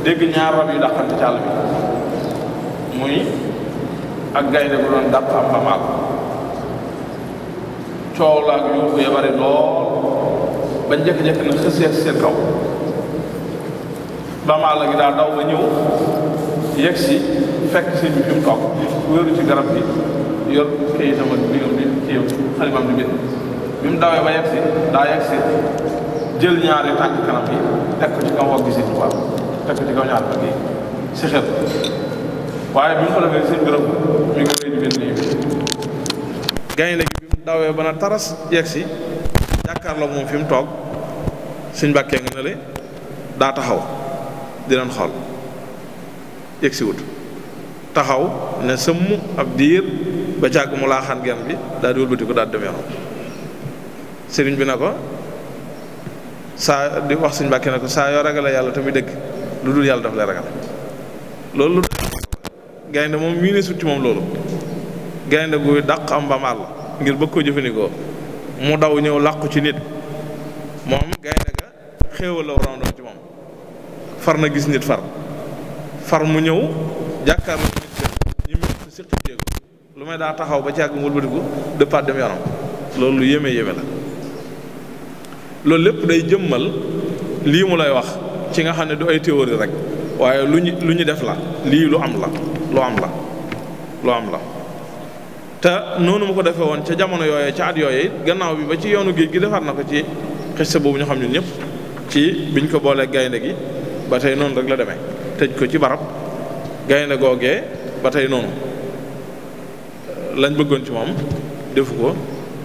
dégg ñaar rab yu dàqante ci àll bi muy ak gaynde bu doon dàq am mbamaal coow la ak yuuxu ya bari lool ba njëkk-njëkk na xëseet seen kaw mbamaal la gi daa daw ba ñëw yegg si fekk sëñ bi fi mu toog wéeru ci garab gi yor kayitam ak bigam bi ci yow xalimam di bind bi mu dawee ba yegg si daa yegg si jël ñaari tànk kanam yi teg ko ci kaw wagg si tubaab teg ko ci kaw ñaari tànk yi si xel waaye bi mu ko defee seen garab mi ngi wéy di bind nii gaynde gi bi mu dawee ba na taras yegg si jàkkaarloo moom fi mu toog suñ mbàkkee nga ne le daa taxaw di leen xool yegg si wut taxaw ne sëmm ab diir ba càgg mu laaxaan genn bi daal di wëlbati ko daal dem yoonam sëriñ bi na ko saa di wax suñ mbàkkee ne ko saa yoo ragale yàlla tamit dëgg lu dul yàlla daf lay ragal loolu lu gaynde moom mii ne sut ci moom loolu gaynde guy dàq am mbamaal la ngir bëgg ko jëfandikoo mu daw ñëw làqu ci nit moom gaynde ga xéewal la waroon doon ci moom far na gis nit far mu ñëw jàkkaarloo nit ñi mu siqi jéego lu may daa taxaw ba ci àgg mu wëlbatiku dëppaat dem yoonam loolu lu yéeme yéeme la loolu lépp day jëmmal lii mu lay wax ci nga xam ne du ay théorie rek waaye lu ñu def la lii lu am la te noonu mu ko defee woon ca jamono yooyee ca at yooyee gannaaw bi ba ci yoonu géej gi defaat na ko ci xiste boobu ñu xam ñun ñëpp ci biñ ko boolee gaynde gi ba tey noonu rek la demee tëj ko ci barab gaynde googee ba tey noonu lañ bëggoon ci moom defu ko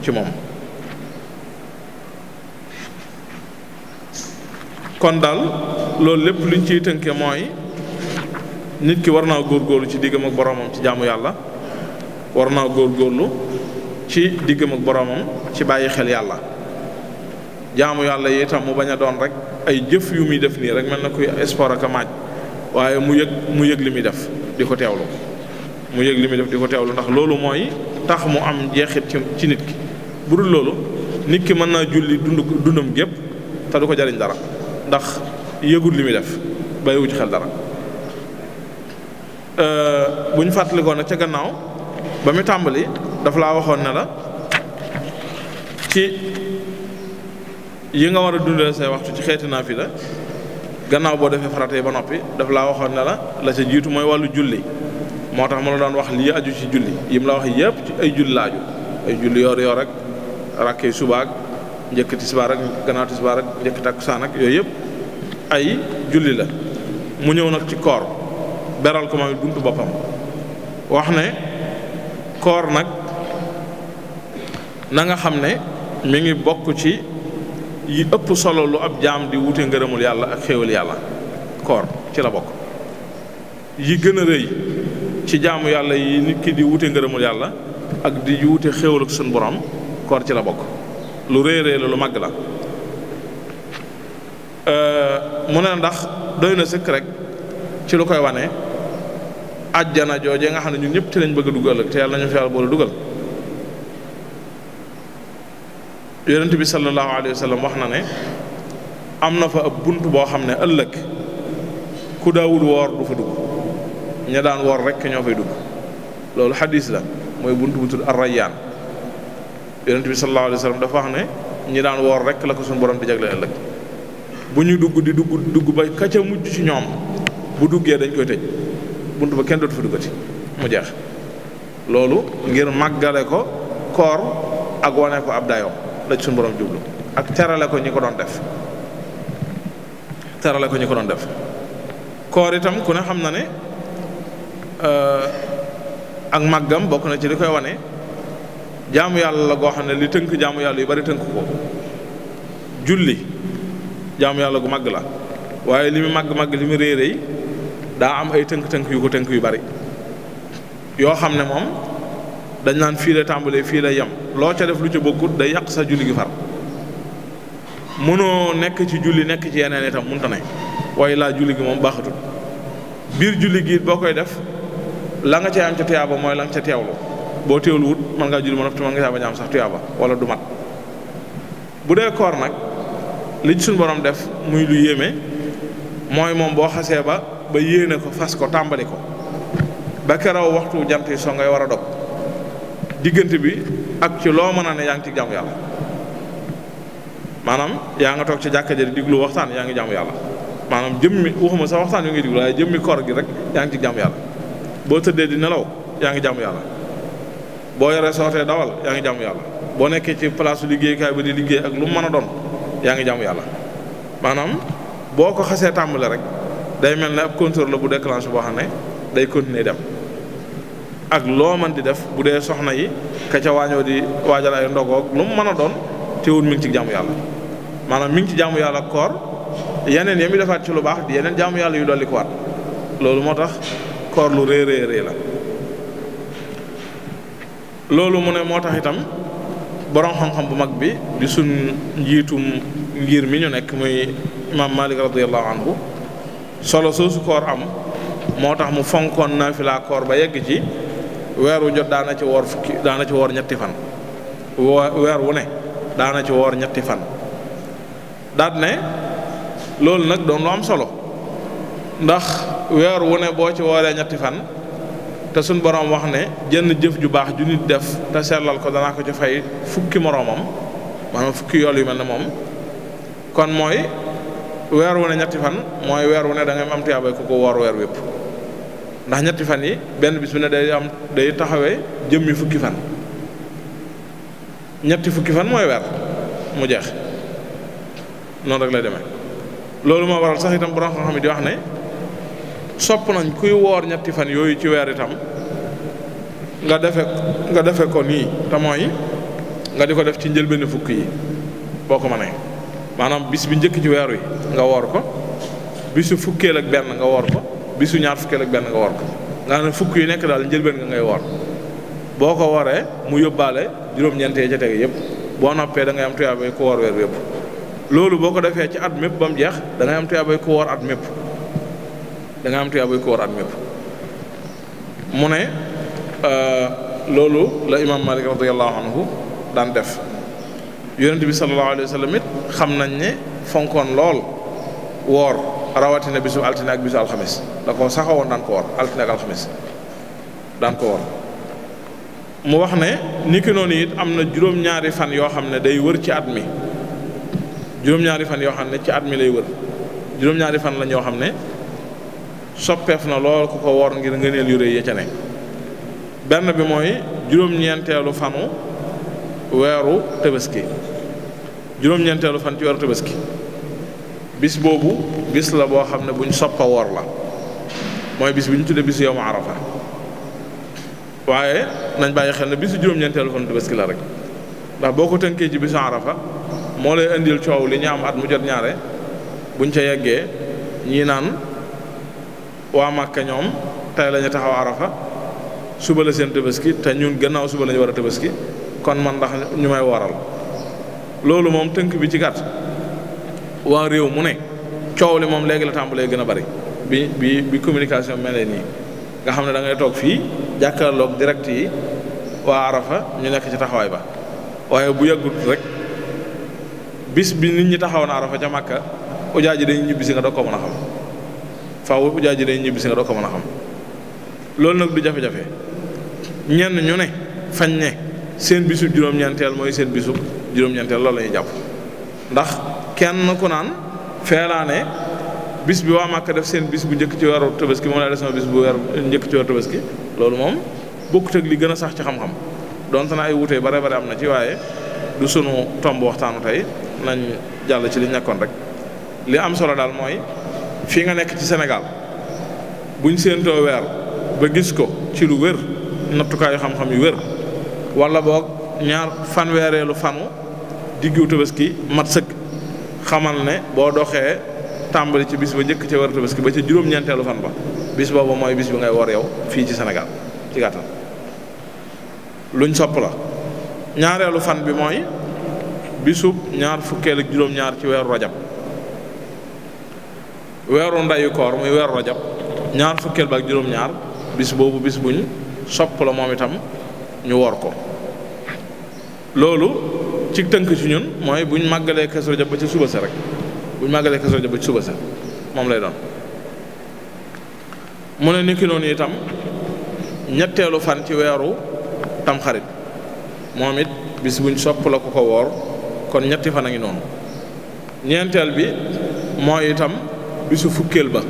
ci moom kon daal loolu lépp luñ ciy tënke mooy nit ki war naa góorgóorlu ci diggam ak boroomam ci jaamu yàlla war naa góorgóorlu ci diggam ak boroomam ci bàyyi xel yàlla jaamu yàlla yi itam mu bañ a doon rek ay jëf yu muy def nii rek mel na kuy sport ak a maaj waaye mu yëg li muy def di ko teewlu ndax loolu mooy tax mu am jeexit ci nit ki bu dul loolu nit ki mën naa julli dundam gépp te du ko jariñ dara ndax yëgul li muy def bàyyiwu ci xel dara bu ñu fàttalikoo nag ca gannaaw ba mu tàmbali dafa laa waxoon ne la ci yi nga war a dundee say waxtu ci xeeti naa fi la gannaaw boo defee farata yi ba noppi dafa laa waxoon ne la ca jiitu mooy wàllu julli moo tax ma la doon wax lii aju ci julli yi mu la wax yépp ci ay julli la aju ay julli yoor ak rakkee subaak njëkk tisbaar ak gannaaw tisbaar ak njëkk takkusaan ak yooyu yëpp ay julli la mu ñëw nag ci koor beral ko moom it buntu boppam wax ne koor nag na nga xam ne mi ngi bokk ci yi ëpp solo lu ab jaam di wute ngërëmul yàlla ak xéewal yàlla koor ci la bokk yi gën a rëy ci jaamu yàlla yi nit ki di wute ngërëmul yàlla ak di wute xéewal ak suñu borom koor ci la bokk lu rëy la lu màgg la mu ne ndax doy na sëkk rek ci lu koy wane àjjana jooje nga xam ne ñun ñëpp ci lañ bëgg a dugal ak te yàlla nañu fi yàlla boole dugal yonent bi sallallahu alayhi wa sallam wax na ne am na fa ab bunt boo xam ne ëllëg ku daawul woor du fa dugg ña daan woor rek ñoo fay dugg loolu xadis la mooy bunt bu tudd ar-Rayyaan yonent bi sallallahu alayhi wa sallam dafa wax ne ñi daan woor rek la ko suñu borom di jagle ëllëg bu ñu dugg ba ka ca mujj ci ñoom bu duggee dañ koy tëj bunt ba kenn dootu fa duggati mu jeex loolu ngir màggale ko koor ak wane ko ab dayoo la ci suñu borom jublu ak terale ko ñi ko doon def koor itam ku ne xam na ne ak màggam bokk na ci li koy wane jaamu yàlla la goo xam ne li tënk jaamu yàlla yu bari tënk ko julli jaamu yàlla gu màgg la waaye li mu màgg li mu réeréy daa am ay tënk-tënk yu ko tënk yu bari yoo xam ne moom dañ naan fii la tàmbalee fii la yem loo ca def lu ca bokkut day yàq sa julli gi far mënoo nekk ci julli nekk ci yeneen itam mënta ne waaye laa julli gi moom baaxatul biir julli gi boo koy def la nga cay am ca tuyaaba mooy la nga ca teewlu boo teewlu wut mën ngaa julli ma noppi mën nga caa bañ a am sax tuyaaba wala du mat bu dee koor nag li ci suñu borom def muy lu yéeme mooy moom boo xasee ba yéene ko fas ko tàmbali ko ba keroog waxtu jant yi soo ngay war a dog diggante bi ak ci loo mën a ne yaa ngi ci jaamu yàlla maanaam yaa nga toog ci jàkka ja di diglu waxtaan yaa ngi jaamu yàlla maanaam jëmmi waxuma sax waxtaan yu ngi diglu waaye jëmmi koor gi rek yaa ngi ci jaamu yàlla boo tëddee di nelaw yaa ngi jaamu yàlla boo yoree sootee dawal yaa ngi jaamu yàlla boo nekkee ci place liggéeykaay ba di liggéey ak lu mu mën a doon yaa ngi jaamu yàlla maanaam boo ko xasee tàmbale rek day mel ne ab compteur la bu déclenché boo xam ne day continuer dem ak loo mën di def bu dee soxna yi ka ca waañoo di waajal ay ndogoog lu mu mën a doon teewul mi ngi ci jaamu yàlla maanaam mi ngi ci jaamu yàlla koor yeneen yi mi defaat ci lu baax di yeneen jaamu yàlla yu dolli ko waat loolu moo tax koor lu rëy rëy la loolu mu ne moo tax itam borom xam-xam bu mag bi di sun njiitum ngir mi ñu nekk muy imam Malik radiyallahu anhu solo soosu koor am moo tax mu fonkoon naafila koor ba yegg ci weer wu jot daana ci woor ñetti fan weer wu ne daana ci woor ñetti fan daat ne loolu nag doon lu am solo ndax weer wu ne boo ci wooree ñetti fan te suñ borom wax ne jenn jëf ju baax ju nit def te sellal ko danaa ko ci fay fukki moroomam maanaam fukki yool yu mel ne moom kon mooy weer wu ne ñetti fan mooy weer wu ne da ngay am tiyaabay ku ko woor weer wépp ndax ñetti fan yi benn bis bu ne day taxawee jëmmi fukki fan ñetti fukki fan mooy weer mu jeex noonu rek lay demee loolu moo waral sax itam borom xam-xam yi di wax ne sopp nañ kuy woor ñetti fan yooyu ci weer itam nga defe ko nii te mooy nga di ko def ci njëlbéen fukk yi boo ko mënee maanaam bis bi njëkk ci weer wi nga woor ko bisu fukkeel ak benn nga woor ko bisu ñaar fukkeel ak benn nga woor ko nga ne fukk yu nekk daal njëlbéen nga ngay woor boo ko woree mu yóbbaale juróom-ñeentee ca tege yëpp boo noppee da ngay am tuyaabay ku woor weer yëpp loolu boo ko defee ci at mépp ba mu jeex da ngay am tuyaabay ku woor at mépp da ngay am tuyaabay ku woor at mépp mu ne loolu la imam Malik radiyallahu anhu daan def yonent bi sallallahu alayhi wa sallam it xam nañ ne fonkoon lool woor rawatina bisu altine ak bisu alxamis da ko saxawoon daan ko woor altine ak alxamis daan ko woor mu wax ne ni ki noonu it am na juróom-ñaari fan yoo xam ne day wër ci at mi juróom-ñaari fan yoo xam ne ci at mi lay wër juróom-ñaari fan la ñoo xam ne soppeef na lool ku ko woor ngir ngëneel yu rëy ya ca ne benn bi mooy juróom-ñeenteelu fanu weeru tabaski juróom-ñeenteelu fan ci weeru tabaski bis boobu bis la boo xam ne buñ soppa woor la mooy bis bi ñu tuddee bisu yawmu arafa waaye nañ bàyyi xel ne bisu juróom-ñeenteelu fan tabaski la rek ndax boo ko tënkee ci bisu arafa moo lay indil coow li ñu am at mu jot ñaare buñ ca yeggee ñii naan waa Màkka ñoom tey la ñu taxaw arafa suba la seen tabaski te ñun gannaaw suba la ñu war a tabaski kon man ndax ñu may waral loolu moom tënk bi ci gàtt waa réew mu ne coow li moom léegi la tàmbalee gën a bari bi communication mel nii nga xam ne da ngay toog fii jàkkaarloog direct yi waa arafa ñu nekk ci taxawaay ba waaye bu yàggut rek bis bi nit ñi taxaw na arafa ca Màkka ujaa ji dañuy ñibbisi nga doog ko mën a xam faaw ujaa ji dañuy ñibbisi nga doog ko mën a xam loolu nag du jafe-jafe ñenn ñu ne fañ ne seen bisub juróom-ñeenteel mooy seen bisub juróom-ñeenteel loolu la ñuy jàpp ndax kenn ku naan feelaane bis bi waa Màkka def seen bis bu njëkk ci weeru tabaski moom laa def sama bis bu weer njëkk ci weeru tabaski loolu moom bokkut ak li gën a sax ci xam-xam donte na ay wutee bare bare am na ci waaye du sunu tomb waxtaanu tey nañ jàll ci li nekkoon rek li am solo daal mooy fii nga nekk ci Sénégal buñ séentoo weer ba gis ko ci lu wér nattukaayu xam-xam yu wér wala boog ñaar fanweereelu fanu diggu tabaski mat sëkk xamal ne boo doxee tàmbali ci bis ba njëkk ca war tabaski ba ca juróom-ñeenteelu fan ba bis boobu mooy bis bi ngay war yow fii ci Sénégal ci gàttal luñ sopp la ñaareelu fan bi mooy bisub ñaar fukkeel ak juróom-ñaar ci weeru rajab weeru ndayu koor muy weeru rajab ñaar fukkeel ba ak juróom-ñaar bis boobu bis buñ sopp la moom itam ñu wor ko loolu ci tënk ci ñun mooy buñ màggalee Kazu Rajab ba ci suba sa rek buñ màggalee Kazu Rajab ba ci suba sa moom lay doon. mu ne niki noonu itam ñetteelu fan ci weeru tamxarit moom it bis buñ sopp la ko woor kon ñetti fan a ngi noonu. ñeenteel bi mooy itam bisu fukkeel ba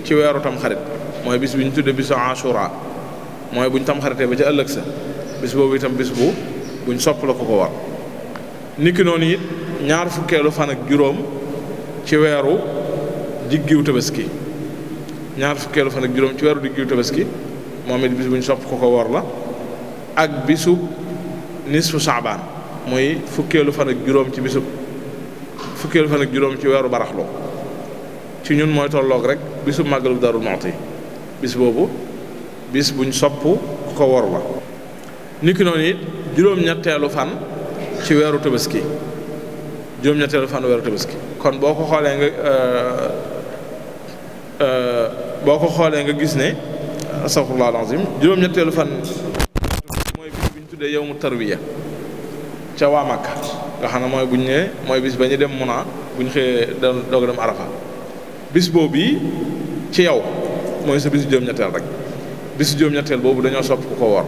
ci weeru tamxarit mooy bis bi ñu tudde bisu ashura mooy buñ tamxaritee ba ca ëllëg sa bis boobu itam bis buñ sopp la ko woor. niki noonu it ñaar fukkeelu fan ak juróom ci weeru diggiw tabaski ñaar fukkeelu fan ak juróom ci weeru diggiw tabaski moom it bis buñ sopp ko woor la. ak bisu nisfu saabaan mooy fukkeelu fan ak juróom ci bisu fukkeelu fan ak juróom ci weeru baraxlu ci ñun mooy tolloog rek bisu màggalu Daaru Muxti bis boobu bis buñ sopp ko woor la. niki noonu it juróom-ñetteelu fan ci weeru tabaski juróom-ñetteelu fan weeru tabaski kon boo ko xoolee nga gis ne astaghfirullah alazim juróom-ñetteelu fan mooy bis bi ñu tuddee yawmu tarwiya ca waa Makka nga xam ne mooy buñ ne mooy bis ba ñu dem Muna buñ xëyee doog dem Arafa bis boobu ci yow mooy sa bisu juróom-ñetteel rek bisu juróom-ñetteel boobu dañoo sopp ku ko woor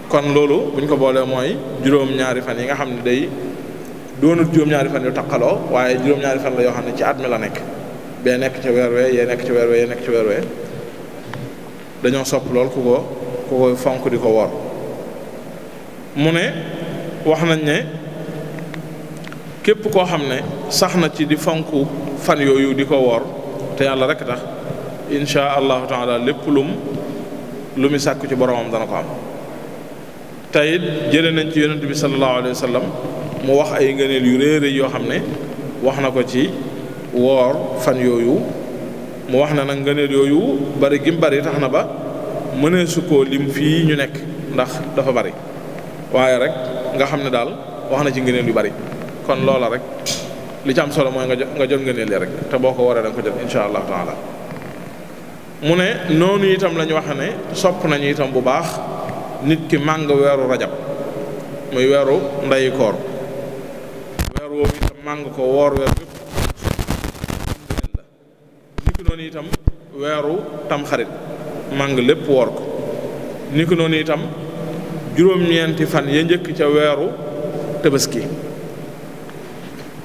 kon loolu buñ ko boolee mooy juróom-ñaari fan yi nga xam ne day doonul juróom-ñaari fan yu taqaloo waaye juróom-ñaari fan la yoo xam ne ci at mi la nekk bee nekk ca weer wee yee nekk ci weer wee yee nekk ci weer wee dañoo sopp lool ku ko fonk di ko woor. mu ne wax nañ ne képp koo xam ne sax na ci di fonk fan yooyu di ko woor te yàlla rek tax insha allahu taala lépp lu mu sàkku ci boromam dana ko am. tey it jële nañ ci yonent bi sallallahu alayhi wa sallam mu wax ay ngëneel yu réere yoo xam ne wax na ko ci woor fan yooyu mu wax na nag ngëneel yooyu bari gim bari tax na ba mënee su koo lim fii ñu nekk ndax dafa bari waaye rek nga xam ne daal wax na ci ngëneel yu bari kon loola rek li ci am solo mooy nga jot ngëneel yi rek te boo ko waree da nga ko jot insha allahu taala. mu ne noonu itam la ñu wax ne sopp nañu itam bu baax nit ki màng weeru rajab muy weeru ndeyi koor weer woowu itam màng ko woor weer yëpp la ni ki noonu itam weeru tamxarit màng lépp woor ko ni ki noonu itam juróom-ñeenti fan ya njëkk ca weeru tabaski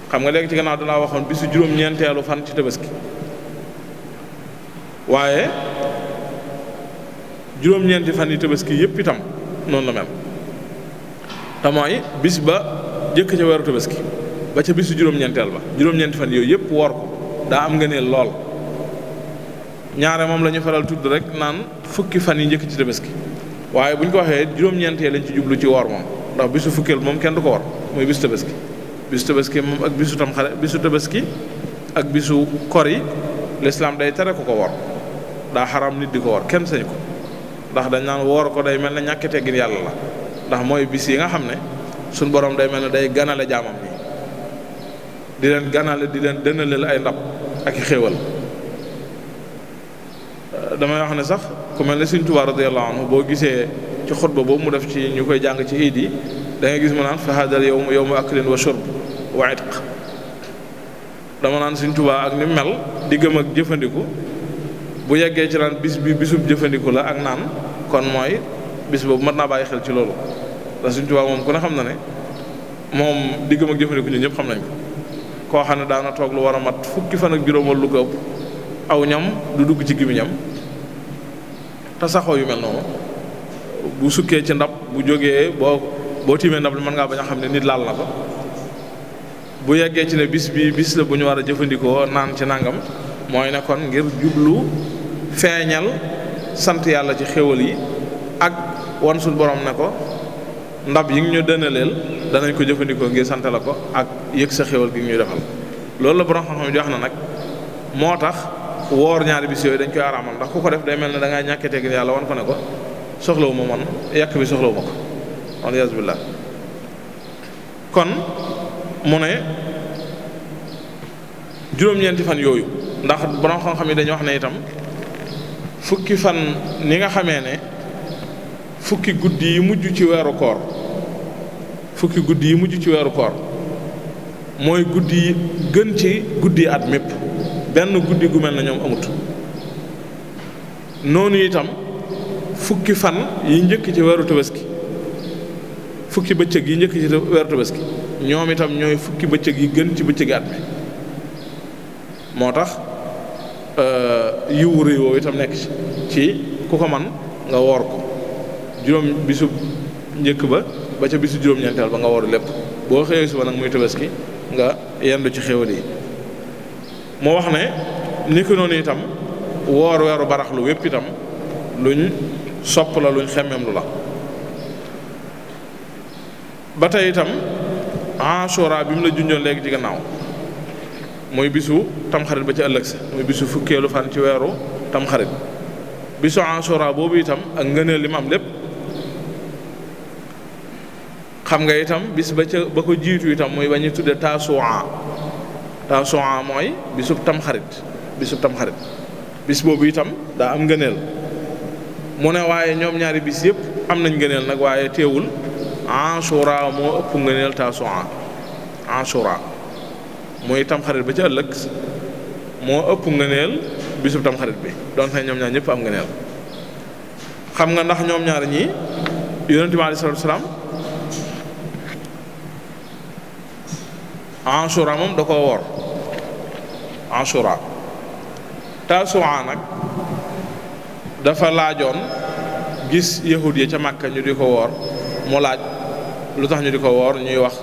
xam nga léegi ci gannaaw danaa waxoon bisu juróom-ñeenteelu fan ci tabaski waaye juróom-ñeenti fan yi tabaski yëpp itam noonu la mel te mooy bis ba jëkk ca weeru tabaski ba ca bisu juróom-ñeenteel ba juróom-ñeenti fan yooyu yëpp woor ko daa am nga ne lool ñaare moom la ñu faral tudd rek naan fukki fan yi njëkk ci tabaski waaye bu ñu ko waxee juróom-ñeentee lañ ci jublu ci woor moom ndax bisu fukkeel moom kenn du ko war mooy bisu tabaski moom ak bisu tamxarit bisu tabaski ak bisu kor yi lislaam day tere ku ko woor daa xaram nit di ko woor kenn sañ ko ndax dañ naan woor ko day mel ne ñàkk teggin yàlla la ndax mooy bis yi nga xam ne suñ borom day mel ne day ganale jaamam bi di leen ganale di leen dënaleel ay ndab ak i xéewal damay wax ne sax ku mel ne Sëriñ Tuubaa radiyallahu anhu boo gisee ci xutba boobu mu def ci ñu koy jàng ci iid yi da ngay gis mu naan fa hadal yawmu aklin wa shurb wa itq dama naan Sëriñ Tuubaa ak ni mel diggam ak jëfandiku bu yeggee ci naan bis bi bisub jëfandiku la ak naan kon mooy bis boobu mat naa bàyyi xel ci loolu ndax Sëriñ Tuubaa moom ku ne xam na ne moom diggam ak jëfandiku ñun ñëpp xam nañ ko koo xam ne daana toog lu war a mat fukki fan ak juróom wala lu ko ëpp aw ñam du dugg ci gémmiñam te saxoo yu mel noonu bu sukkee ci ndab bu jógee boo tiimee ndab li mën ngaa bañ a xam ne nit laal na ko bu yeggee ci ne bis bi bis la bu ñu war a jëfandikoo naan ci nangam mooy ne kon ngir jublu feeñal sant yàlla ci xéwal yi ak wan suñ borom ne ko ndab yi ngi ñu dënaleel danañ ko jëfandikoo ngir sant la ko ak yëg sa xéwal gi ñu defal loolu la borom xam-xam di wax na nag moo tax woor ñaari bis yooyu dañ koy araamal ndax ku ko def day mel ne da ngaa ñàkkee teggin yàlla wan ko ne ko soxlawu ma man yàq bi soxlawu ma ko waliyaas billah kon mu ne juróom-ñeenti fan yooyu ndax borom xam-xam yi dañuy wax ne itam fukki fan ni nga xamee ne fukki guddi yi mujj ci weeru koor fukki guddi yi mujj ci weeru koor mooy guddi yi gën ci guddi at mépp benn guddi gu mel na ñoom amut. noonu itam fukki fan yi njëkk ci weeru tabaski fukki bëccëg yi njëkk ci weeru tabaski ñoom itam ñooy fukki bëccëg yi gën ci bëccëgi at mi moo tax yiwu réy woowu itam nekk ci ku ko man nga woor ko juróom bisu njëkk ba ca bisu juróom-ñeenteel ba nga woor lépp boo xëyee suba nag muy tabaski nga yendu ci xéwal yi moo wax ne ni ko noonu itam woor weeru baraxlu wépp itam luñ sopp la luñ xemmem lu la ba tey itam Ashura bi mu la junjoon léegi ci gannaaw mooy bisu tamxarit ba ci ëllëg sa muy bisu fukkeelu fan ci weeru tamxarit bisu Ashura boobu itam ak ngëneel li mu am lépp xam nga itam bis ba ko jiitu itam mooy ba ñuy tudde Tasu'a mooy bisub tamxarit bis boobu itam daa am ngëneel mu ne waaye ñoom ñaari bis yëpp am nañ ngëneel nag waaye teewul Ashura moo ëpp ngëneel Tasu'a Ashura mooy tamxarit ba ci ëllëg moo ëpp ngëneel bisub tamxarit bi doon te ñoom ñaar ñëpp am ngëneel xam nga ndax ñoom ñaar ñi Yonent bi alayhi salaatu wa salaam Ashura moom da koo woor Ashura Tasu'a nag dafa laajoon gis yahud yi ca Makka ñu di ko woor mu laaj lu tax ñu di ko woor ñuy wax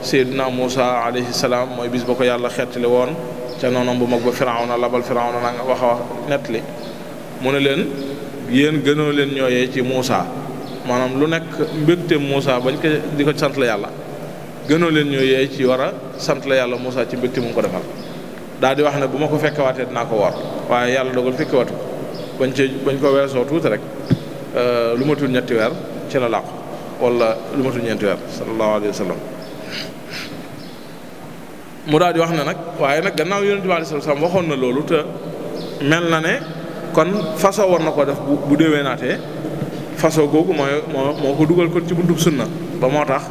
Seydina Muusa alayhi salaam mooy bis ba ko yàlla xettali woon ca noonam bu mag ba Firawna labal Firawna na nga wax nettali mu ne leen yéen gënoo leen ñooyee ci Muusa maanaam lu nekk mbégte Muusa bañ ko di ko sant la yàlla gënoo leen ñooyee ci war a sant la yàlla Muusa ci mbégte mu ko defal daal di wax ne bu ma ko fekkewaatee dinaa ko woor waaye yàlla dogal fekkewatu bañ ko weesoo tuuti rek lu matul ñetti weer ci la làqu wala lu matul ñeenti weer sallallahu alayhi wa sallam mu daal di wax ne nag waaye nag gannaaw Yonent bi alayhi salaam waxoon na loolu te mel na ne kon façon war na ko def bu déwénaatee façon googu moo ko dugal kon ci buntub sunna ba moo tax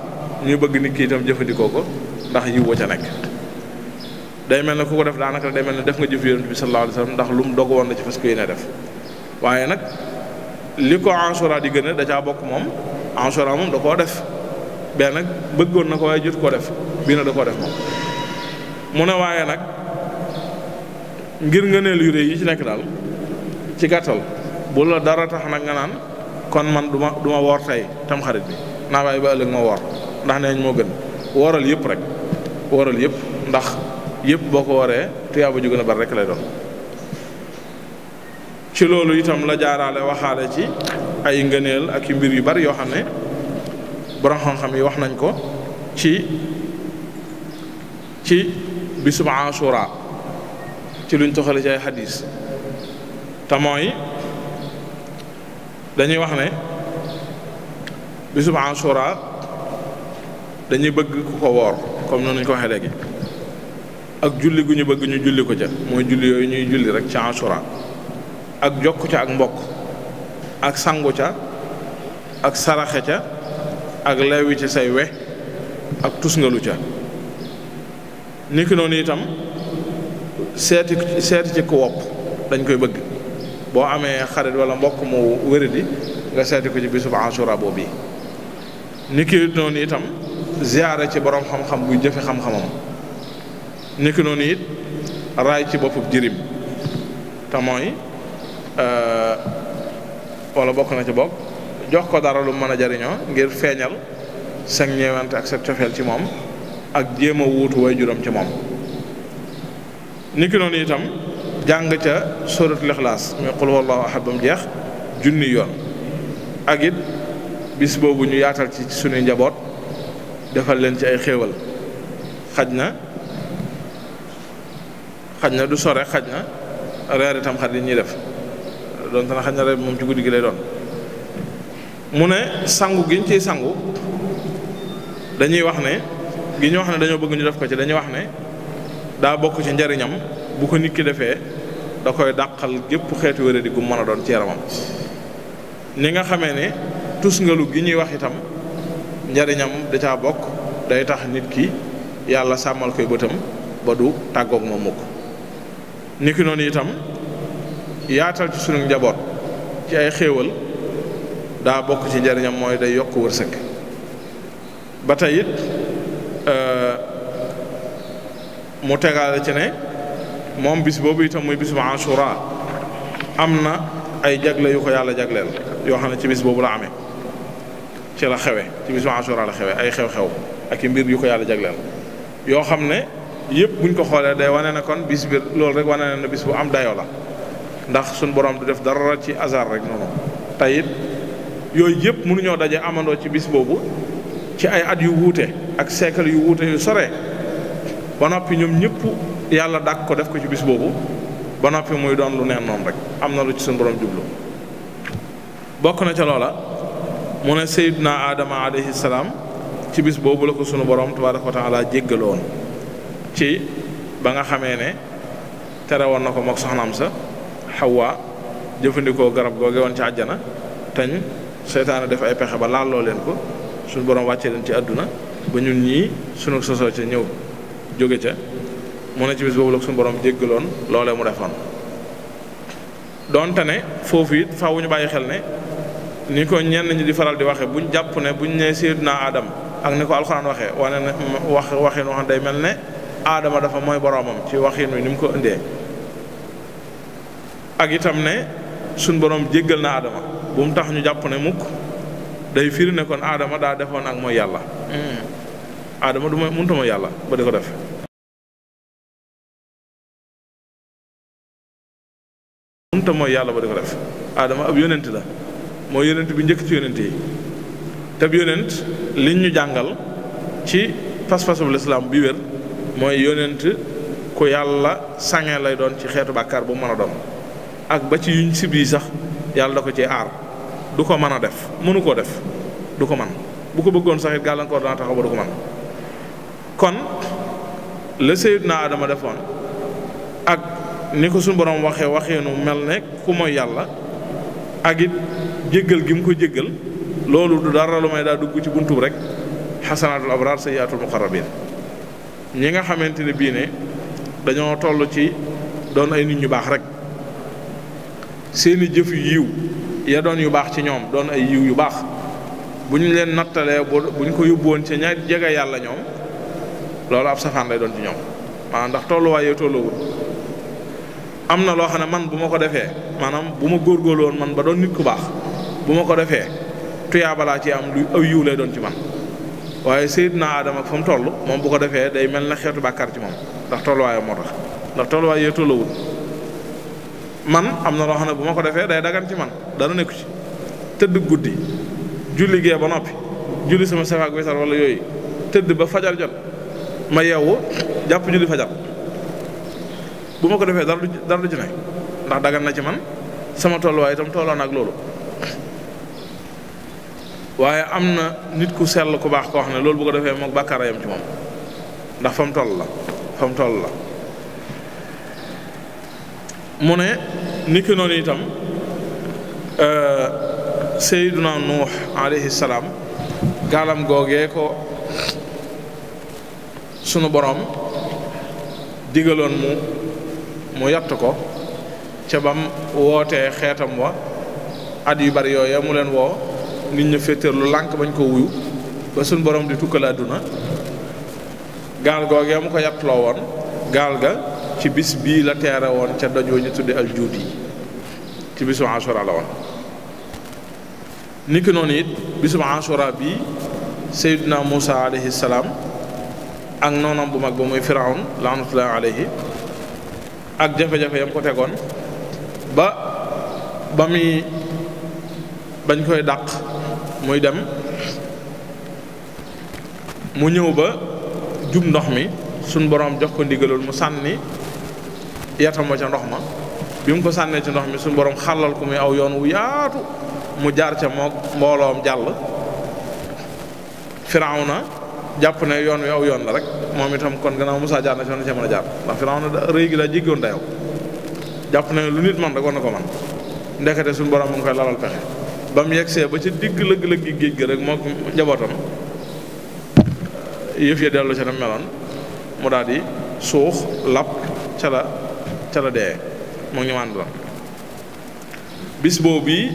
ñuy bëgg nit ki itam jëfandikoo ko ndax yiw wa ca nekk day mel ne ku ko def daanaka day mel ne def nga jëf Yonent bi sallallahu alayhi wa sallam ndax lu mu dog woon na ci fas ko yéene def waaye nag li ko Ashura di gën a da caa bokk moom Ashura moom da koo def benn nag bëggoon na ko waaye jot koo def bii na da koo def moom mu ne waaye nag ngir ngëneel yu rëy yi ci nekk daal ci gàttal bu la dara tax nag nga naan kon man du ma woor tey tamxarit bi naa bàyyi ba ëllëg ma woor ndax neeñ moo gën wooral yëpp rek wooral yëpp ndax yëpp boo ko waree tuyaaba ju gën a bari rek lay doon ci loolu itam la jaaraale waxaale ci ay ngëneel ak i mbir yu bari yoo xam ne borom xam-xam yi wax nañ ko ci bisub Ashura ci luñ toxale ci ay xadiis te mooy dañuy wax ne bisub Ashura dañuy bëgg ku ko woor comme noonu ñu ko waxee léegi ak julli gu ñu bëgg ñu julli ko ca mooy julli yooyu ñuy julli rek ci Ashura ak jokk ca ak mbokk ak sangu ca ak saraxe ca ak lewi ci say we ak tusngalu ca niki noonu itam seeti ci ku wopp dañ koy bëgg boo amee xarit wala mbokk mu wéradi nga seeti ko ci bisub Ashura boobu yi niki noonu itam ziyaare ci borom xam-xam buy jëfe xam-xamam niki noonu it raay ci boppub jirim te mooy wala bokk na ci bokk jox ko dara lu mën a jariñoo ngir feeñal sa ñeewante ak sa cofeel ci moom ak jéem a wuutu way juróom ci moom niki noonu itam jàng ca suratul Ixlaas muy qul huwallahu ahad ba mu jeex junni yoon ak it bis boobu ñu yaatal ci sunuy njaboot defal leen ci ay xéewal xaj na du sore xaj na reer itam xarit yi ñuy def doon te na xaj na reer moom ci guddi gi lay doon mu ne sangu gi ñu ciy sangu dañuy wax ne dañoo bëgg ñu def ko ci dañuy wax ne daa bokk ci njariñam bu ko nit ki defee da koy dàqal gépp xeetu wéradi gu mën a doon ci yaramam ni nga xamee ne tusngalu gi ñuy wax itam njariñam da caa bokk day tax nit ki yàlla sàmmal koy bëtam ba du tàggoog moom mukk niki noonu itam yaatal ci sunu njaboot ci ay xéewal daa bokk ci njariñam mooy day yokk wërsëg ba tey it mu tegaale ci ne moom bis boobu itam muy bisu Ashura am na ay jagle yu ko yàlla jagleel yoo xam ne ci bis boobu la amee ci la xewe ci bisu Ashura la xewe ay xew-xew ak i mbir yu ko yàlla jagleel yoo xam ne yëpp buñ ko xoolee day wane ne kon bis bi loolu rek wane ne bis bu am dayoo la ndax suñ borom du def dara ci hasard rek noonu tey it yooyu yëpp mënuñoo daje amandoo ci bis boobu ci ay at yu wuute ak siècle yu wuute yu sore ba noppi ñoom ñëpp yàlla dàq ko def ko ci bis boobu ba noppi muy doon lu neen noonu rek am na lu ci suñu borom jublu bokk na ca loola mu ne Seydina Adama alayhi salaam ci bis boobu la ko sunu borom tabaaraka wa taala jéggaloon ci ba nga xamee ne tere woon na ko mook soxnaam sa Xawwa jëfandikoo garab googe woon ci àjjana teñ seytaane def ay pexe ba laaloo leen ko suñu borom wàccee leen ci àdduna ba ñun ñii sunu sosoo ca ñëw jóge ca mu ne ci bis boobu la suñu borom jéggaloon loolee mu defoon donte ne foofu it faaw ñu bàyyi xel ne ni ko ñenn ñi di faral di waxe buñ jàpp ne buñ ne Seydina Adam ak ni ko alxuraan waxee wane ne waxin wax day mel ne Adama dafa mooy boroomam ci waxin wi ni mu ko indee ak itam ne suñ borom jéggal na Adama bu mu tax ñu jàpp ne mukk day firi ne kon Adama daa defoon ak mooy yàlla Adama du mënta mooy yàlla ba di ko def mënta mooy yàlla ba di ko def Adama ab yonent la mooy yonent bi njëkk ci yonent yi te bi yonent liñ ñu jàngal ci pas-pasu lislaam bi wér mooy yonent ku yàlla sange lay doon ci xeetu bàkkaar bu mën a doon ak ba ci yuñ sib yi sax yàlla da ko ci aar du ko mën a def mënu koo def du ko man bu ko bëggoon sax it gàllankoor dana taxaw ba du ko man kon la Seydina Adama defoon ak ni ko suñu borom waxeenu mel ne ku mooy yàlla ak it jéggal gi mu ko jéggal loolu du dara lu may daa dugg ci buntu rek xasanaatul abraar sayyiaatul muqarrabiin ñi nga xamante ne bii ne dañoo toll ci doon ay nit ñu baax rek seeni jëf yu yiw ya doon yu baax ci ñoom doon ay yiw yu baax bu ñu leen nattalee bu ñu ko yóbbuwoon ci ña jege yàlla ñoom loolu ab safaan lay doon ci ñoom maanaam ndax tolluwaay yooyu tolluwul am na loo xam ne man bu ma ko defee maanaam bu ma góorgóorlu woon man ba doon nit ku baax bu ma ko defee tuyaaba laa ci am lu aw yiw lay doon ci man waaye Seydina Adama ak fa mu toll moom bu ko defee day mel na xeetu bàkkaar ci moom ndax tolluwaayam moo tax ndax tolluwaay yooyu tolluwul man am na loo xam ne bu ma ko defee day dagan ci man dara nekku ci tëdd guddi julli gee ba noppi julli sama safaak wesar wala yooyu tëdd ba fajar jot ma yeewu jàpp julli fajar bu ma ko defee dara du ci ne ndax dagan na ci man sama tolluwaay itam tolloo na ak loolu waaye am na nit ku sell ku baax koo xam ne loolu bu ko defee moom bàkkaar yam ci moom ndax fa mu toll la mu ne niki noonu itam Seydina Nuux alayhi salaam gaalam googee ko sunu borom digaloon mu yatt ko ca bam wootee xeetam wa at yu bari yooya mu leen woo nit ñu féeteerlu lànk bañ ko wuyu ba sunu borom di tukkal àdduna gaal googee mu ko yattloo woon gaal ga ci bis bii la teere woon ca doj ñu tudde al juud yi ci bisu Ashura la woon niki noonu it bisu Ashura bii Seydina Muusa alayhi salaam ak noonam bu mag ba muy Firawun laanatullahi alayhi ak jafe-jafe yam ko tegoon ba muy bañ koy dàq muy dem mu ñëw ba jub ndox mi suñ borom jox ko ndigalul mu sànni yatam wa ca ndox ma bi mu ko sànnee ci ndox mi suñ borom xàllal ko muy aw yoon wu yaatu mu jaar ca mook mbooloom jàll Firawna jàpp ne yoon wi aw yoon la rek moom itam kon gannaaw Musaa jaar na ci woon ca mën a jaar ndax Firawna rëy gi daa jéggoon dayoo jàpp ne lu nit man rek war na ko man ndekete suñ borom mu ngi koy lalal pexe ba mu yegsee ba ca digg lëgg-lëgg géej gi rek moo njabootam yëf ya dellu ca dem meloon mu daal di suux lap ca la ca la dee moom ñu ànd la bis boobu bii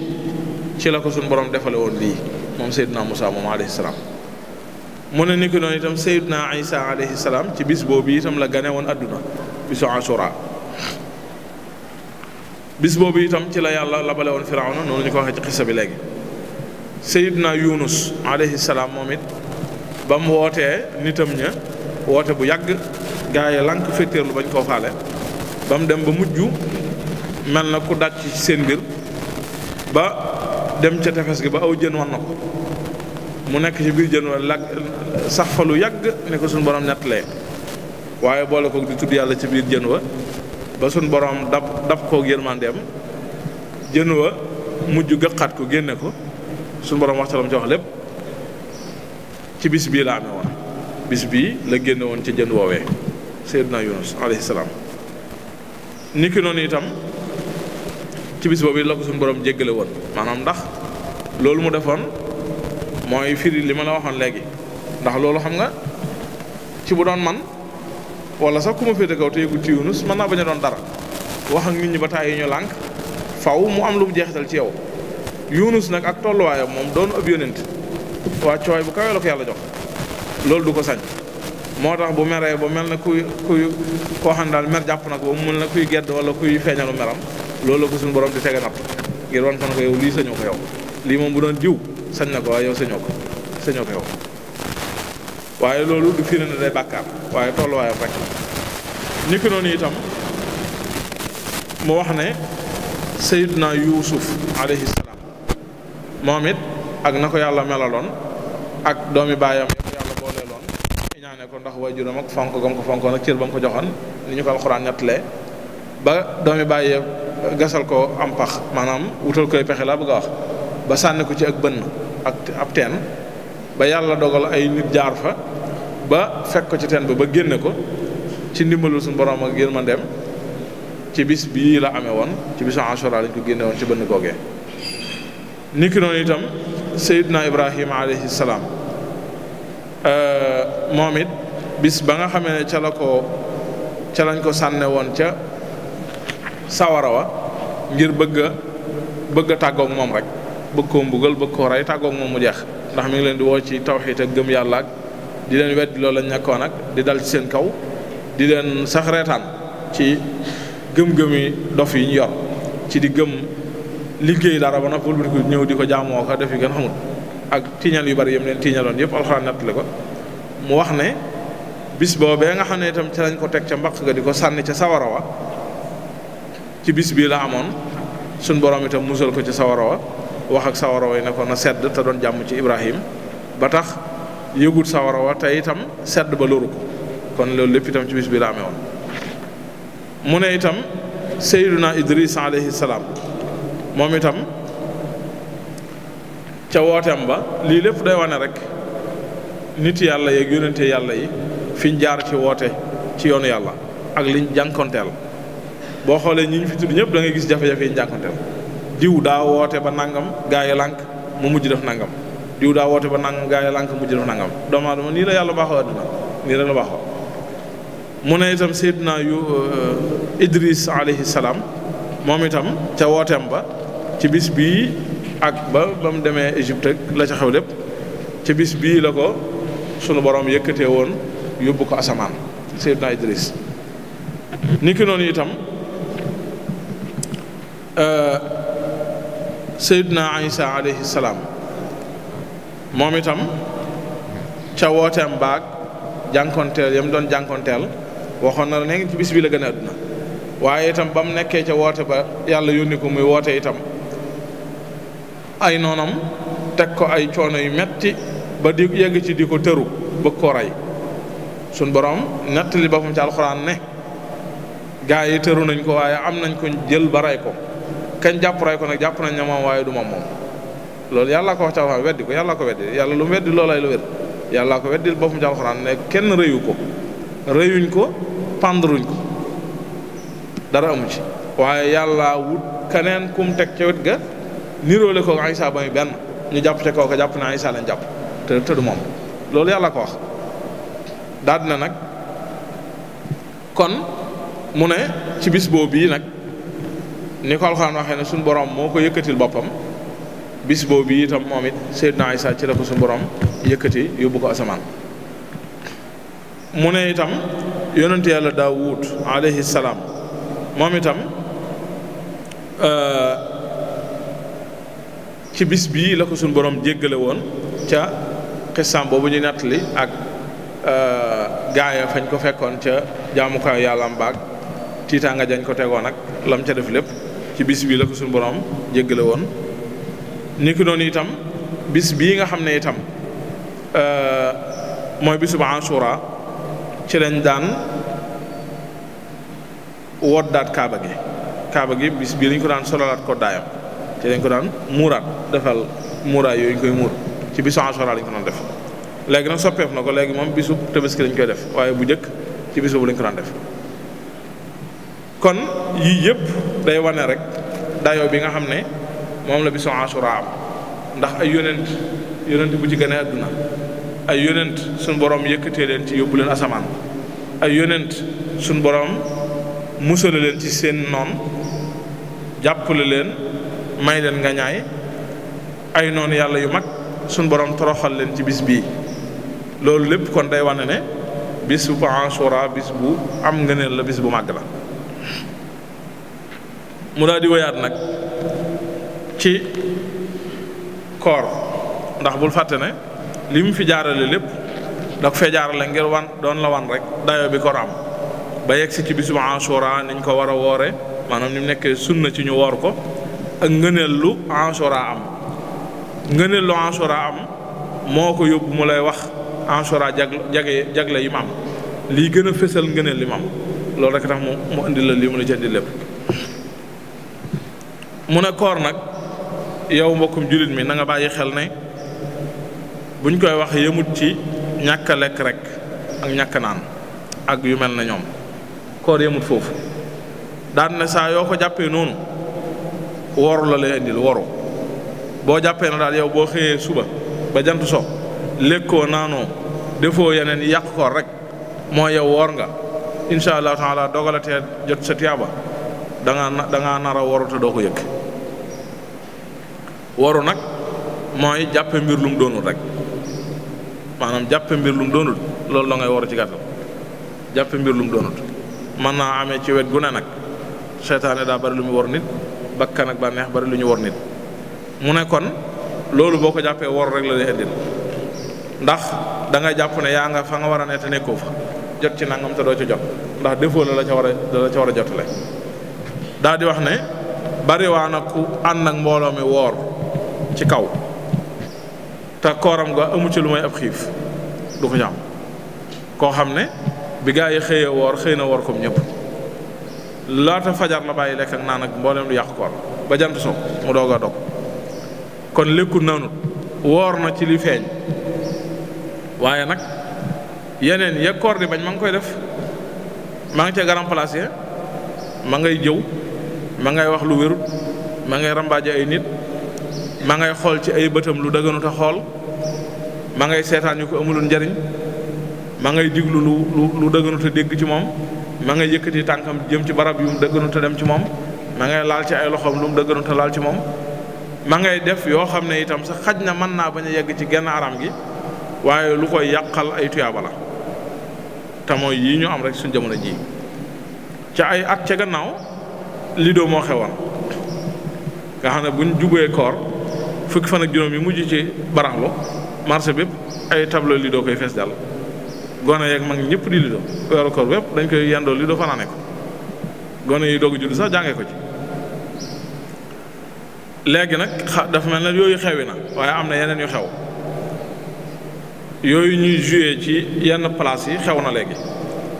ci la ko suñu borom defale woon lii moom Seydina Musaa moom alayhi salaam mu ne ni ko noonu itam Seydina Isa alayhi salaam ci bis boobu itam la gane woon adduna bisu Ashura bis boobu itam ci la yàlla labale woon Firawna noonu ñu ko waxee ci xissa bi léegi Seydina Yunus alayhi salaam moom it ba mu wootee nitam ña woote bu yàgg gaa yi lànk féeteerlu bañ koo faale ba mu dem ba mujj mel na ku daj ci seen mbir ba dem ca tefes gi ba aw jën wan na ko mu nekk ci biir jën wa lag sax fa lu yàgg ne ko suñu borom nettalee waaye boole ko di tudd yàlla ci biir jën wa ba suñu borom dab koog yërmandeem jën wa mujj gëqaat ko génne ko suñu borom wax ca la mu ci wax lépp ci bis bii la amee woon bis bii la génne woon ci jën woowee Seydina Yunus alayhi salaam ni ki noonu itam ci bis boobu la ko suñu borom jéggale woon maanaam ndax loolu mu defoon mooy firi li ma la waxoon léegi ndax loolu xam nga ci bu doon man wala sax ku ma féete kaw te yëgul ci Yunus mën naa bañ a doon dara wax ak nit ñi ba taay yi ñu lànk faw mu am lu mu jeexital ci yow Yunus nag ak tolluwaayam moom doon ab yónent waa cooy bu kawee la ko yàlla jox loolu du ko sañ moo tax bu meree ba mel na kuy koo xam ne daal mer jàpp na ko ba mu mel na kuy gedd wala kuy feeñalu meram loolu la ko suñu borom di tege natt ngir wan ko ne ko yow lii sañoo ko yow lii moom bu doon diw sañ na ko waaye yow sañoo ko yow waaye loolu du firi ne day bàkkaar waaye tolluwaayam rek ni ko noonu itam mu wax ne Seydina Yuusuf alayhi salaam moom it ak na ko yàlla melaloon ak doomi baayam yàlla booleeloon ñaane ko ndax waajuram ak fonk gam ko fonkoon ak cër ba mu ko joxoon ni ñu ko alxuraan nettalee ba doomi bàyyee gasal ko am pax maanaam wutal koy pexe laa bëgg a wax ba sànni ko ci ak bënn ak ab teen ba yàlla dogal ay nit jaar fa ba fekk ko ci teen ba génne ko ci ndimbalul suñu borom ak yërmandeem ci bis bii la amee woon ci bisu Ashura lañ ko génne woon ci bënn googee niki noonu itam Seydina Ibrahima alayhi salaam moom it bis ba nga xamee ne ca lañ ko sànne woon ca sawara wa ngir bëgg a tàggoog moom rek bëgg koo mbugal bëgg koo rey tàggoog moom mu jeex ndax mi ngi leen di woo ci tawxiid ak gëm yàlla ak di leen weddi loolu lañ nekkoon ak di dal ci seen kaw di leen sax reetaan ci gëm-gëmi dof yi ñu yor ci di gëm liggéey dara ba noppi wëlbati ko ñëw di ko jaamoo ko def yi gën xamul ak tiiñal yu bari yam leen tiiñaloon yëpp alxuraan nettali ko mu wax ne bis boobee nga xam ne itam ci lañ ko teg ca mbaq ga di ko sànni ca sawara wa ci bis bii la amoon suñ borom itam musal ko ci sawara wa wax ak sawara wa ne ko na sedd te doon jàmm ci Ibrahim ba tax yëgut sawara wa te itam sedd ba loru ko kon loolu lépp itam ci bis bii la amee woon mu ne itam Seydina Idris alayhi salaam moom itam ca wooteem ba lii lépp day wane rek nit yàlla yeeg yónnente yàlla yi fiñ jaar ci woote ci yoonu yàlla ak liñ jànkonteel boo xoolee ñi ñu fi tudd ñëpp da ngay gis jafe-jafe yi ñu jànkonteel diw daa woote ba nangam gaa yi lànk mu mujj def nangam diw daa woote ba nangam gaa yi lànk mujj def nangam doomu aadama nii la yàlla baaxoo àdduna nii rek la baaxoo mu ne itam Seydina Idris alayhi salaam moom itam ca wooteem ba ci bis bii ak ba mu demee Égypte ak la ca xew lépp ci bis bii la ko sunu borom yëkkatee woon yóbbu ko asamaan Seydina Idris niki noonu itam Seydina Isa alayhi salaam moom itam ca wooteem baag jànkonteel yam doon jànkonteel waxoon na la ne ci bis bi la gën a àdduna waaye itam ba mu nekkee ca woote ba yàlla yónni ko muy woote itam ay noonam teg ko ay coono yu metti ba di yegg ci di ko tëru bëgg koo rey suñ borom nettali boppam ci alxuraan ne gaa yi tëru nañ ko waaye am nañ ko jël ba rey ko kañ jàpp rey ko nag jàpp nañ ne moom waaye du moom loolu yàllaa ko wax ci alxuraan weddi ko yàllaa ko weddi yàlla lu mu weddi loolay lu wér yàllaa ko weddil boppam ci alxuraan ne kenn rëyu ko rëyuñ ko pendruñ ko dara amu ci waaye yàlla wut keneen kum teg ca wet ga niroole ko Isa ba muy benn ñu jàpp ca kaw ko jàpp ne Isa lañ jàpp te du moom loolu yàlla ko wax daal dina nag kon mu ne ci bis boobu bii nag ni ko Alxuraan waxee ne suñu borom moo ko yëkkatil boppam bis boobu bii itam moom it Seydina Isa ci la ko suñu borom yëkkati yóbbu ko asamaan. mu ne itam yonent yàlla Daawud alayhi salaam moom itam ci bis bii la ko suñu borom jéggale woon ca xissaam boobu ñu nettali ak gaaya fañ ko fekkoon ca jaamukaay yàlla mbaag tiitaanga jañ ko tegoon ak lam ca def lépp ci bis bii la ko suñu borom jéggale woon. ni ki noonu itam bis bii nga xam ne itam mooy bisu ba Ashura ci lañ daan woddaat kaaba gi bis bii lañ ko daan sololaat ko daayam ci lañ ko daan muuraat defal muuraay yooyu ñu koy muur ci bisu Ashura lañ ko doon def. léegi nag soppeef na ko léegi moom bisu Tabaski lañ koy def waaye bu njëkk ci bisu bu lañ ko daan def. kon yii yëpp day wane rek dayoo bi nga xam ne moom la bisu Ashura am ndax ay yonent bu ci gane àdduna ay yonent suñ borom yëkkatee leen ci yóbbu leen asamaan ay yonent suñ borom musale leen ci seen noon jàppale leen may leen nga ñaay ay noonu yàlla yu mag suñ borom toroxal leen ci bis bii. loolu lépp kon day wane ne bis bu Ashura bis bu am ngëneel la bis bu màgg la. mu daal di woyaat nag ci koor ndax bul fàtte ne li mu fi jaarale lépp da ko fee jaarale ngir doon la wan rek dayo bi koor am ba yegg si ci bisu Ashura niñ ko war a woore maanaam ni mu nekkee sunna ci ñu woor ko ak ngëneel lu Ashura am ngëneel lu Ashura am moo ko yóbbu mu lay wax Ashura jagle yi mu am lii gën a fësal ngëneel li mu am loolu rek tax mu indi la lii mu la ci indi lépp. mu ne koor nag yow mbokkum jullit mi na nga bàyyi xel ne buñ koy wax yëmut ci ñàkk a lekk rek ak ñàkk naan ak yu mel na ñoom koor yëmut foofu daan ne saa yoo ko jàppee noonu woru la lay indil woru boo jàppee na daal yow boo xëyee suba ba jant so lekkoo naanoo defoo yeneen yàq koor rek moo yow woor nga insha allahu taala dogalatee jot sa tiyaaba danga nar a woru te doo ko yëg. waru nag mooy jàppe mbir lum doonul rek maanaam jàppe mbir lum doonul loolu la ngay waru ci gàttal jàppe mbir lum doonul mën naa amee ci wet gu ne nag seytaane daa bari lu mu war nit bakkan ak bànneex bari lu ñu war nit mu ne kon loolu boo ko jàppee waru rek la lay indil ndax da nga jàpp ne yaa nga fa nga war a ne te nekkoo fa jot ci nangam te doo ci jot ndax defoo la ca war a jotale daa di wax ne bariwaa na ku ànd ak mbooloo mi woor ci kaw te kooram ga amu ci lu may ab xiif du ko ci am koo xam ne bi gaa yi xëyee woor xëy na woor comme ñëpp laata fajar la bàyyi lekk ak naan ak mbooleem lu yàq koor ba jant so mu doog a dog kon lekkul naanut woor na ci li feeñ waaye nag yeneen ya koor di bañ ma ngi koy def maa ngi ca grand place ma ngay jëw ma ngay wax lu wérut ma ngay rambaaje ay nit ma ngay xool ci ay bëtam lu dëgganut a xool ma ngay seetaan yu ko amulul njariñ ma ngay diglu lu dëgganut a dégg ci moom ma ngay yëkkati tànkam jëm ci barab yu mu dëgganut a dem ci moom ma ngay laal ci ay loxoom lu mu dëgganut a laal ci moom ma ngay def yoo xam ne itam sax xaj na mën naa bañ a yegg ci genn aram gi waaye lu koy yàqal ay tuyaaba la te mooy yii ñu am rek suñ jamono ji ca ay at ca gannaaw lido moo xewoon nga xam ne buñ jubee koor fukki fan ak juróom yi mujj ci baraxlu marché bépp ay tableau lido koy fees dal gone yeeg mag ñëpp di lido weeru koor bépp dañ koy yendoo lido fanaane ko gone yi doog judd sax jàngee ko ci léegi nag dafa mel ne yooyu xewi na waaye am na yeneen yu xew yooyu ñuy joué ci yenn place yi xew na léegi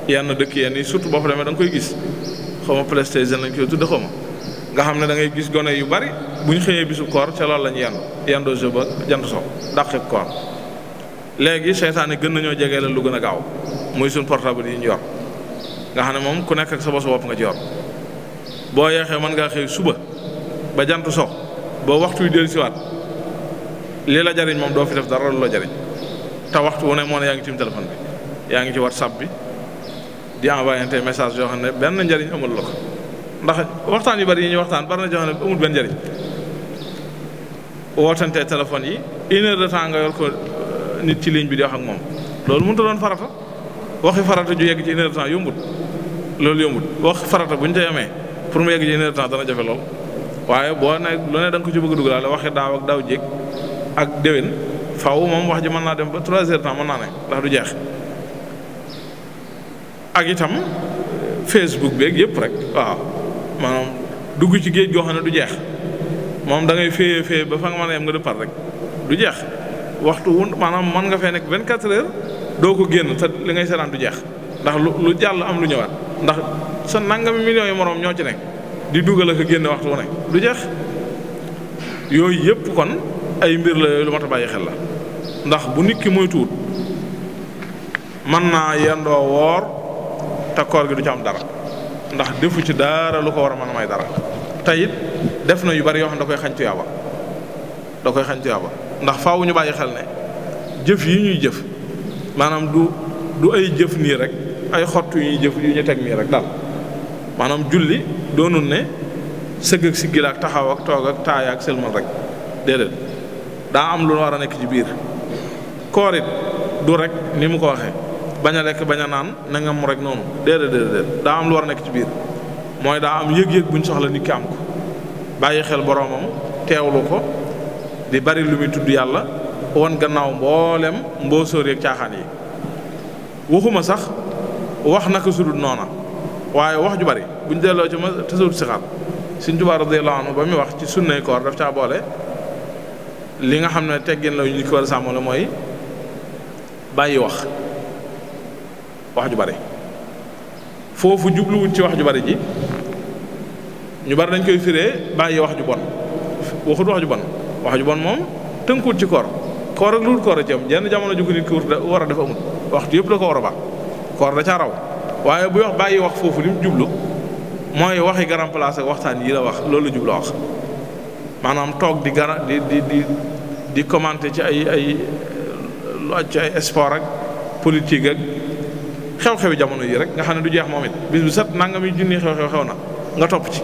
yenn dëkk yenn yi surtout boo fa demee da nga koy gis xaw ma PlayStation lañ koy tudde xaw ma nga xam ne da ngay gis gone yu bari bu ñu xëyee bisu koor ca loolu lañu yendoo jeu ba jant so dàqib koor léegi seytaane gën nañoo jegee la lu gën a gaaw muy suñ portable yi ñu yor nga xam ne moom ku nekk ak sa bopp nga ci yor boo yeexee mën ngaa xëy suba ba jant so boo waxtu yu dellu siwaat li la jariñ moom doo fi def dara lu la jariñ te waxtu wu ne moo ne yaa ngi ci téléphone bi yaa ngi ci WhatsApp bi di envoyé tey message yoo xam ne benn njariñ amul la ko ndax waxtaan yu bari yi ñuy waxtaan bari na joo xam ne amul benn njariñ wootante téléphone yi 1 heure de temps nga yor ko nit ci ligne bi di wax ak moom loolu mënut a doon farata waxi farata ju yegg ci 1 heure de temps yombut loolu yombut wax farata bu ñu tey amee pour mu yegg ci 1 heure de temps dana jafe lool waaye boo ne lu ne da nga ko ci bëgg a dugalaale waxi daaw ak daaw jéeg ak déwén faw moom wax ji mën naa dem ba 3 heures de temps mën naa ne ndax du jeex ak itam Facebook beeg yëpp rek waaw maanaam dugg ci géej goo xam ne du jeex moom da ngay féye ba fa nga mën a yem nga dëppal rek du jeex waxtu wu maanaam mën nga fee nekk 24 heures doo ko génn te li ngay seetaan du jeex ndax lu jàll am lu ñëwaat ndax sa nangami millions yi moroom ñoo ci nekk di dugal ak a génne waxtu wu nekk du jeex yooyu yëpp kon ay mbir la yooyu lu mat a bàyyi xel la ndax bu nit ki mooy tuut mën naa yendoo woor te koor gi du ci am dara ndax defu ci dara lu ko war a mën a may dara te it def na yu bari yoo xam ne da koy xañ tuyaaba ndax faaw ñu bàyyi xel ne jëf yi ñuy jëf maanaam du ay jëf nii rek ay xott yu ñuy jëf yu ñu teg nii rek daal maanaam julli doonul ne sëgg ak siggil ak taxaw ak toog ak taaya ak sëlmal rek déedéet daa am lu war a nekk ci biir koor it du rek ni mu ko waxee bañ a lekk bañ a naan na nga mu rek noonu déedéet daa am lu war a nekk ci biir mooy daa am yëg-yëg bu ñu soxla nit ki am ko bàyyi xel boroomam teewlu ko di bari lu muy tudd yàlla won gannaaw mboolem mboosóor yeeg caaxaan yi waxuma sax wax naka sudul noona waaye wax ju bari buñ delloo ci ma tasawut si xaat Sëriñ Tuubaa radiyallaahu anhu ba muy wax ci sunnay koor daf caa boole li nga xam ne teggin la ñu ko war a sàmm la mooy bàyyi wax ju bari foofu jubluwut ci wax ju bari ji ñu bari dañ koy firee bàyyi wax ju bon waxut wax ju bon moom tënkuwut ci koor ak lu dul koor a ci am jenn jamono ju ko nit ki war a def amul waxtu yëpp da ko war a baax koor da caa raw waaye buy wax bàyyi wax foofu li mu jublu mooy waxi garam place ak waxtaan yi la wax loolu la jublu wax maanaam toog di commenter ci ay sport ak politique ak xew-xewi jamono yi rek nga xam ne du jeex moom it bis bu set nangami junni xew na nga topp ci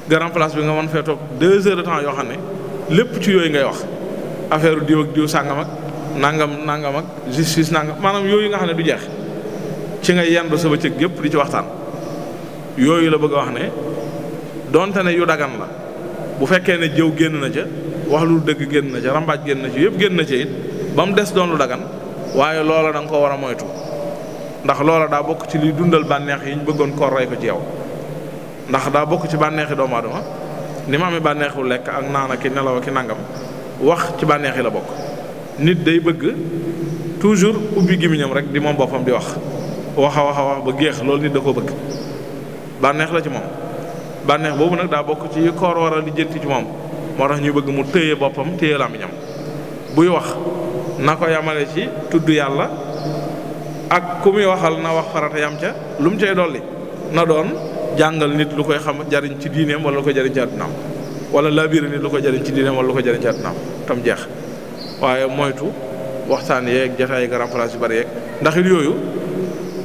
garam place bi nga mën fee toog 2 heures de temps yoo xam ne lépp ci yooyu ngay wax affaire diw ak diw sàngam ak nangam ak justice nangam maanaam yooyu nga xam ne du jeex ci nga yendu sa bëccëg yëpp di ci waxtaan yooyu la bëgg a wax ne donte ne yu dagan la bu fekkee ne jëw génn na ca wax lu dëgg génn na ca rambaaj génn na ci yëpp génn na ca it ba mu des doon lu dagan waaye loola da nga ko war a moytu ndax loola daa bokk ci liy dundal bànneex yi ñu bëggoon koor rey ko ci yow ndax daa bokk ci bànneexi doomu aadama ni ma amee bànneexu lekk ak naan ak nelaw ak nangam wax ci bànneex yi la bokk nit day bëgg toujours ubbi gémmiñam rek di moom boppam di wax wax ba géex loolu nit da ko bëgg bànneex la ci moom bànneex boobu nag daa bokk ci koor war a lijjanti ci moom moo tax ñuy bëgg mu téye boppam téye làmmiñam buy wax na ko yamale ci tudd yàlla ak ku muy waxal na wax farata yam ca lu mu cay dolli na doon jàngal nit lu koy xam jariñ ci diineem wala lu ko jariñ ci àddunaam wala labiré nit lu ko jariñ ci diineem wala lu ko jariñ ci àddunaam tam jeex waaye moytu waxtaan yeeg jataay garam place yu bari yeeg ndax it yooyu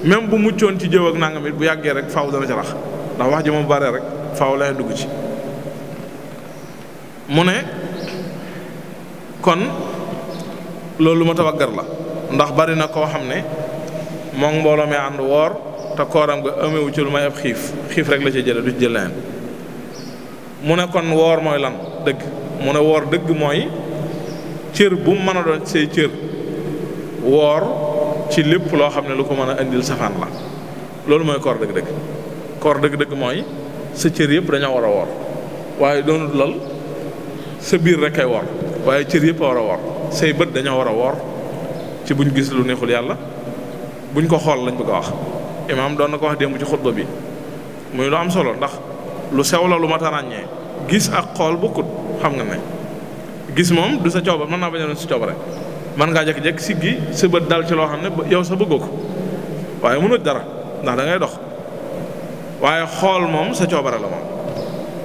même bu muccoon ci jëw ak nangam it bu yàggee rek faaw dana ca rax ndax wax ji moom bare rek faaw lay dugg ci mu ne kon loolu ma tawaggar la ndax bari na koo xam ne moom mbooloo mi ànd woor te kooram nga amewu ci lu may ab xiif rek la ci jële du ci jël leneen mu ne kon woor mooy lan dëgg mu ne woor dëgg mooy cër bu mu mën a doon say cër woor ci lépp loo xam ne lu ko mën a indil safaan la loolu mooy koor dëgg-dëgg koor dëgg-dëgg mooy sa cër yëpp dañoo war a woor waaye doonut lal sa biir rek kay woor waaye cër yëpp a war a woor say bët dañoo war a woor ci buñ gis lu neexul yàlla buñ ko xool lañ bëgg a wax imaam doon na ko wax démb ci xutba bi muy lu am solo ndax lu sew la lu mat a ràññee gis ak xool bokkut xam nga ne gis moom du sa coobar mën naa bañ a doon sa coobare mën ngaa jékki-jékki siggi sa bët dal ci loo xam ne yow sa bëggoo ko waaye mënut dara ndax da ngay dox waaye xool moom sa coobare la moom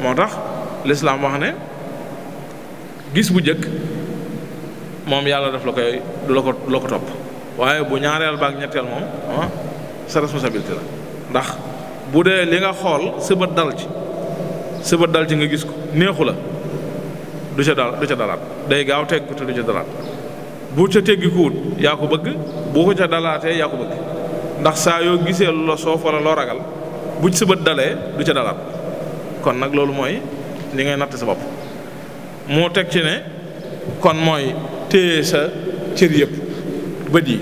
moo tax lislaam wax ne gis bu jëkk moom yàlla daf la koy du la ko topp waaye bu ñaareel baak ñetteel moom sa responsabilité la ndax bu dee li nga xool sa bët dal ci nga gis ko neexu la du ca dalaat day gaaw teg ko te du ca dalaat bu ca teggi ko wut yaa ko bëgg bu ko ca dalaatee yaa ko bëgg ndax saa yoo gisee lu la soof wala loo ragal bu ci sa bët dalee du ca dalaat kon nag loolu mooy li ngay natt sa bopp moo teg ci ne kon mooy téye sa cër yëpp bët yi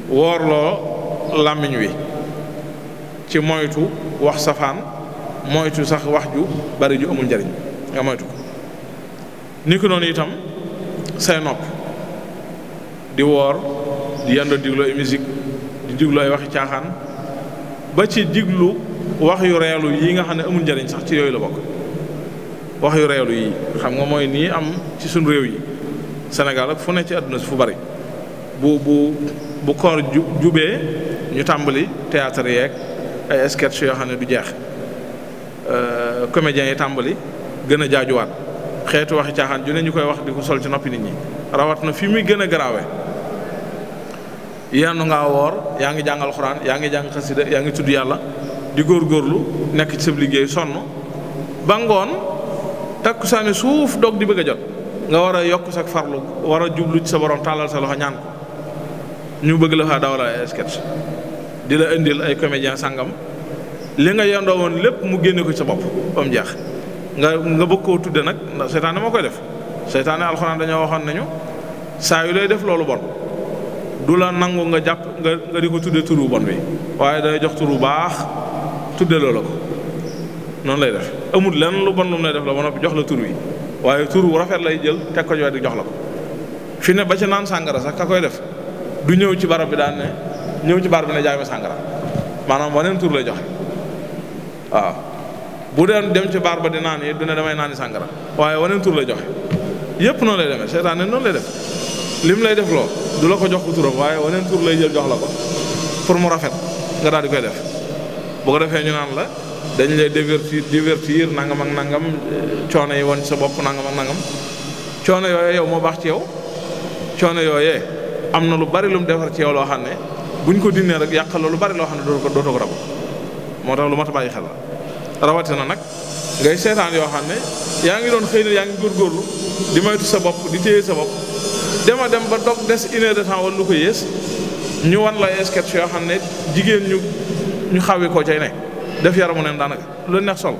woorloo làmmiñ wi ci moytu wax safaan moytu sax wax ju bari ju amul njariñ nga moytu ko ni ko noonu itam say nopp di woor di yendoo diglu ay musique di diglu ay waxi caaxaan ba ci diglu wax yu reelu yi nga xam ne amul njariñ sax ci yooyu la bokk wax yu reelu yi xam nga mooy nii am ci suñ réew yi Sénégal ak fu ne ci àdduna si fu bari bu koor jubee ñu tàmbali théâtre yeeg ay sketch yoo xam ne du jeex comédiens yi tàmbali gën a jaajuwaat xeetu waxi caaxaan ju ne ñu koy wax di ko sol ci noppi nit ñi rawat na fi muy gën a garaawe yenn ngaa woor yaa ngi jàng alxuraan yaa ngi jàng xasida yaa ngi tudd yàlla di góorgóorlu nekk ci sa liggéey sonn ba ngoon takkusaani suuf doog di bëgg a jot nga war a yokk sa farlu war a jublu ci sa borom tàllal sa loxo ñaan ko ñu bëgg la faa dawala ay sketch di la indil ay comédien sàngam li nga yendoo woon lépp mu génne ko ci sa bopp ba mu jeex nga bëgg koo tudde nag ndax seytaane moo koy def seytaane alxuraan dañoo waxoon nañu saa yu lay def loolu bon du la nangu nga jàpp nga di ko tudde turu bon bi waaye day jox turu baax tudde loola ko noonu lay def amul lenn lu bon lu mu lay def la ba noppi jox la tur wi waaye tur wu rafet lay jël teg ko di jox la ko fi ne ba ci naan sàngara sax ka koy def du ñëw ci barab bi daan ne ñëw ci bar bi ne jaay ma sàngara maanaam waneen tur lay joxe waaw bu dee dem ci bar ba di naan yi du ne damay naani sàngara waaye waneen tur lay joxe yépp noonu lay demee seetaan ne noonu lay def lim lay def loo du la ko jox ko turam waaye waneen tur lay jël jox la ko pour mu rafet nga daal di koy def bu ko defee ñu naan la dañ lay divertir nangam ak nangam coono yi woon ci sa bopp nangam ak nangam coono yooyee yow moo baax ci yow coono yooyee am na lu bari lu mu defar ci yow loo xam ne buñ ko dinnee rek yàqal lu bari loo xam ne dootoo ko rabu moo tax lu mat a bàyyi xel la rawatina nag ngay seetaan yoo xam ne yaa ngi doon xëy na yaa ngi góorgóorlu di moytu sa bopp di téye sa bopp dema dem ba dog des une heure de temps wala lu ko yées ñu wan la ay sketch yoo xam ne jigéen ñu xawi ko cay ne def yaramu neen daanaka lu neex sol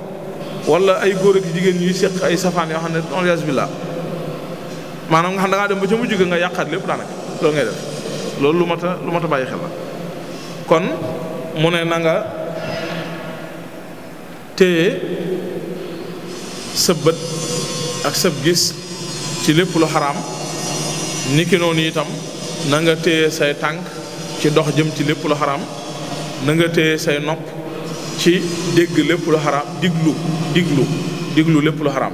wala ay góor ak jigéen ñuy seq ay safaan yoo xam ne alias billah maanaam nga xam da ngaa dem ba ca mujj ga nga yàqaat lépp daanaka loolu ngay def loolu lu mat a bàyyi xel la kon mu ne na nga téye sa bët ak sa gis ci lépp lu xaraam niki noonu itam na nga téye say tànk ci dox jëm ci lépp lu xaraam na nga téye say nopp ci dégg lépp lu xaraam diglu lépp lu xaraam